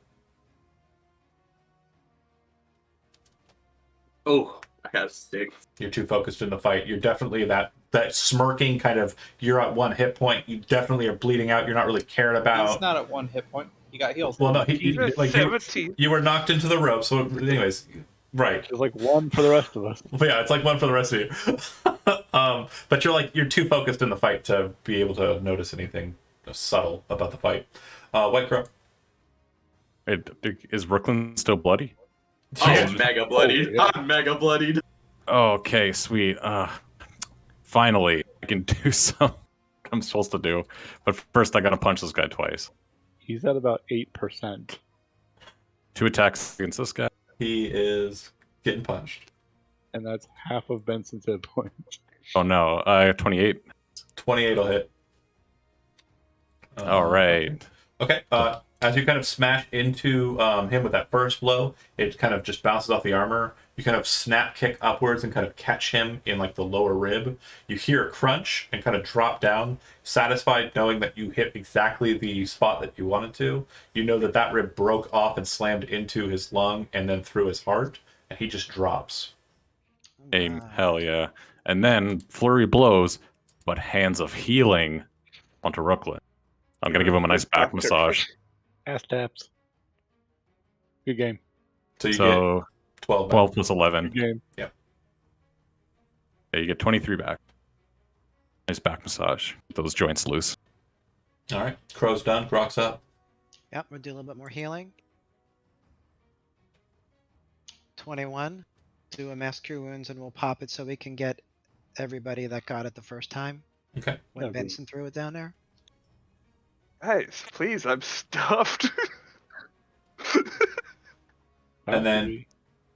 Oh, I got 6. You're too focused in the fight. You're definitely that smirking kind of. You're at 1 hit point. You definitely are bleeding out. You're not really caring about. He's not at 1 hit point. He got healed. Well, no, He's at like 17. you were knocked into the rope. So, anyways, right. There's like 1 for the rest of us. But yeah, it's like 1 for the rest of you. But you're too focused in the fight to be able to notice anything subtle about the fight. White Crow. Is Brooklyn still bloody? Oh, mega bloodied. yeah. I'm mega bloodied. Okay, sweet. Finally, I can do something I'm supposed to do. But first, I gotta punch this guy twice. He's at about 8%. 2 attacks against this guy. He is getting punched. And that's half of Benson's hit points. Oh no, I have 28. 28 will hit. All right. Okay. As you kind of smash into him with that first blow, it kind of just bounces off the armor. You kind of snap kick upwards and kind of catch him in like the lower rib. You hear a crunch and kind of drop down, satisfied knowing that you hit exactly the spot that you wanted to. You know that that rib broke off and slammed into his lung and then through his heart, and he just drops. Aim, hell yeah. And then flurry blows, but hands of healing onto Brooklyn. I'm gonna give him a nice back massage. Ass taps. Good game. So you So get 12 back. 12 plus 11. Good game. Yeah, you get 23 back. Nice back massage. Get those joints loose. All right. Crow's done. Grok's up. Yep, we'll do a little bit more healing. 21. Do a mass cure wounds and we'll pop it so we can get everybody that got it the first time Okay. when Okay. Benson threw it down there. Guys, please, I'm stuffed. And then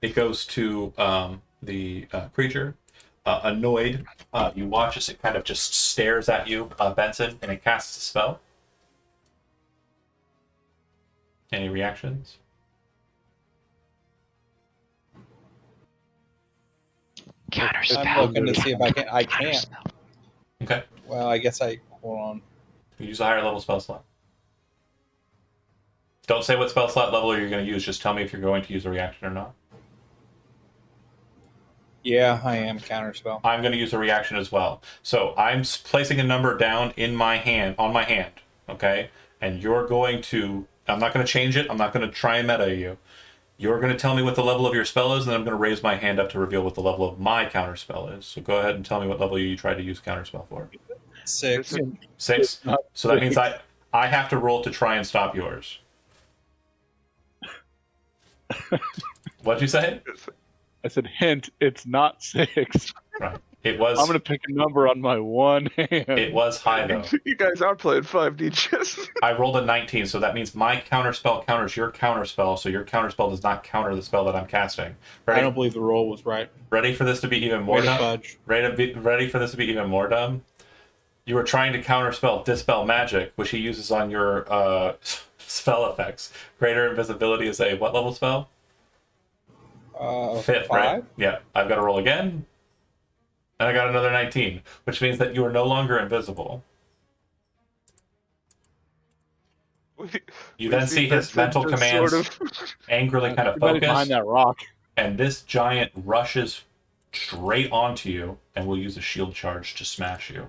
it goes to the creature. Annoyed, you watch as it kind of just stares at you, Benson, and it casts a spell. Any reactions? Counterspell. I'm looking to see if I can't. Okay. Well, I guess hold on. You use a higher level spell slot. Don't say what spell slot level you're going to use. Just tell me if you're going to use a reaction or not. Yeah, I am counterspell. I'm going to use a reaction as well. So I'm placing a number down in my hand, on my hand, okay? And you're going to, I'm not going to change it. I'm not going to try and meta you. You're going to tell me what the level of your spell is, and then I'm going to raise my hand up to reveal what the level of my counterspell is. So go ahead and tell me what level you tried to use counterspell for. 6. 6? So that means I have to roll to try and stop yours. What'd you say? I said, hint, it's not 6. Right. It was. I'm going to pick a number on my one hand. It was high though. You guys are playing 5D chess. I rolled a 19, so that means my counterspell counters your counterspell, so your counterspell does not counter the spell that I'm casting. I don't believe the roll was right. Ready for this to be even more Way to dumb? fudge. Ready for this to be even more dumb? You were trying to counterspell Dispel Magic, which he uses on your spell effects. Greater Invisibility is a what level spell? 5th, 5? right? Yeah. I've got to roll again. And I got another 19, which means that you are no longer invisible. You then see his mental commands angrily kind of Everybody behind focus, that rock. and this giant rushes straight onto you and will use a shield charge to smash you.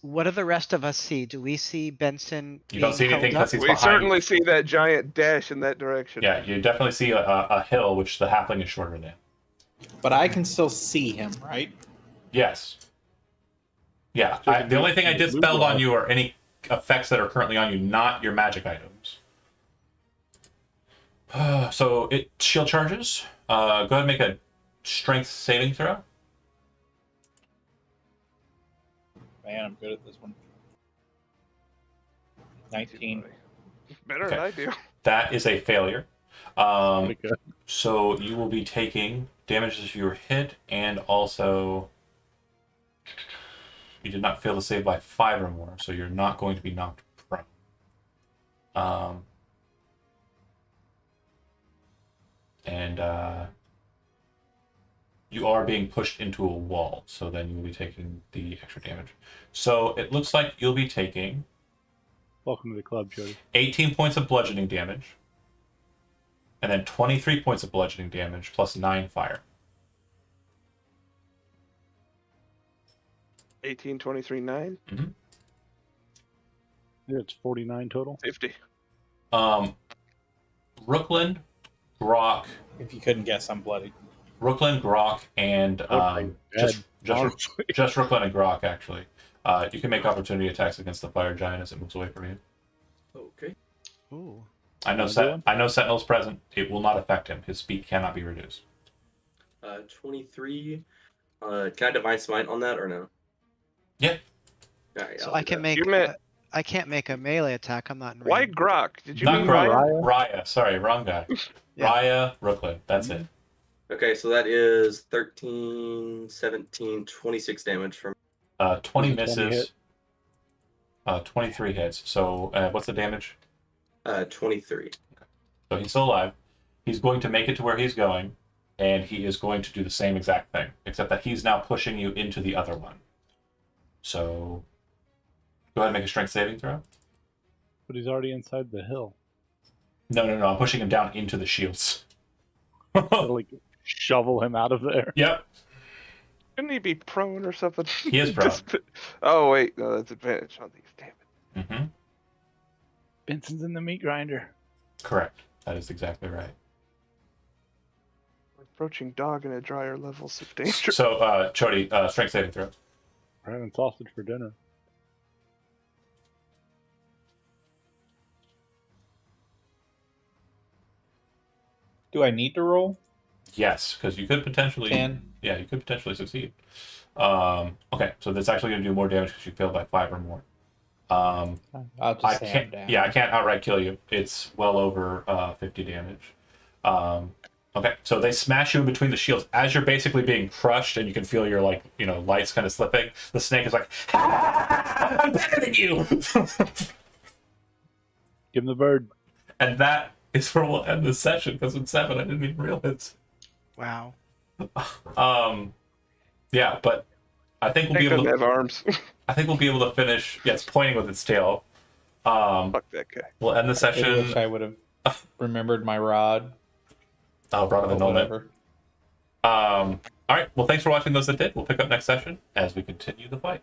What do the rest of us see? Do we see Benson? You don't see being anything held because he's We behind certainly you. see that giant dash in that direction. Yeah, you definitely see a hill, which the halfling is shorter than. But I can still see him, right? Yes. Yeah, the only thing I dispelled on you are any effects that are currently on you, not your magic items. So it shield charges. Go ahead and make a strength saving throw. Man, I'm good at this one. 19. Better Okay. than I do. That is a failure. Pretty good. So you will be taking damage if you were hit, and also you did not fail to save by 5 or more, so you're not going to be knocked prone. You are being pushed into a wall, so then you will be taking the extra damage. So it looks like you'll be taking Welcome to the club, Jody. 18 points of bludgeoning damage, and then 23 points of bludgeoning damage plus 9 fire. 18, 23, 9, Yeah, it's 49 total. 50. Brooklyn, Grok, If you couldn't guess, I'm bloody. Grok, and just honestly. Brooklyn and Grok actually. You can make opportunity attacks against the fire giant as it moves away from you. Okay. Ooh. I know Sentinel's present. It will not affect him. His speed cannot be reduced. 23. Can I Divine Smite on that or no? Yeah. Alright, So I'll I do can that. make. You meant- I can't make a melee attack. I'm not in Why range. Grok? Did you Not mean Grok. Ryan? Raya. Sorry, wrong guy. Yeah. Raya, Brooklyn. That's it. Okay, so that is 13, 17, 26 damage from 20 Is it 20 misses. 23 hits. So what's the damage? 23. So he's still alive. He's going to make it to where he's going, and he is going to do the same exact thing, except that he's now pushing you into the other one. So go ahead and make a strength saving throw. But he's already inside the hill. No. I'm pushing him down into the shields. Gotta, like, shovel him out of there. Yep. Shouldn't he be prone or something? He is prone. Oh, wait. No, that's advantage on these. Damn it. Mm-hmm. Benson's in the meat grinder. Correct. That is exactly right. We're approaching dog in a drier levels of danger. So, Chody, strength saving throw. We're having sausage for dinner. Do I need to roll? Yes, because you could potentially. 10. Yeah, you could potentially succeed. Okay, so that's actually going to do more damage because you failed by 5 or more. I'll just I say I'm can't. down. Yeah, I can't outright kill you. It's well over 50 damage. Okay, so they smash you in between the shields as you're basically being crushed, and you can feel your lights kind of slipping. The snake is like, I'm better than you, Give him the bird. and that is where we'll end this session because it's 7. I didn't even realize. Wow. Yeah, but I think we'll Snake be able doesn't to. have arms. I think we'll be able to finish. Yeah, it's pointing with its tail. Fuck that guy. We'll end the I session. wish I would have remembered my rod. Oh, brought up Or the moment. whatever. All right. Well, thanks for watching those that did. We'll pick up next session as we continue the fight.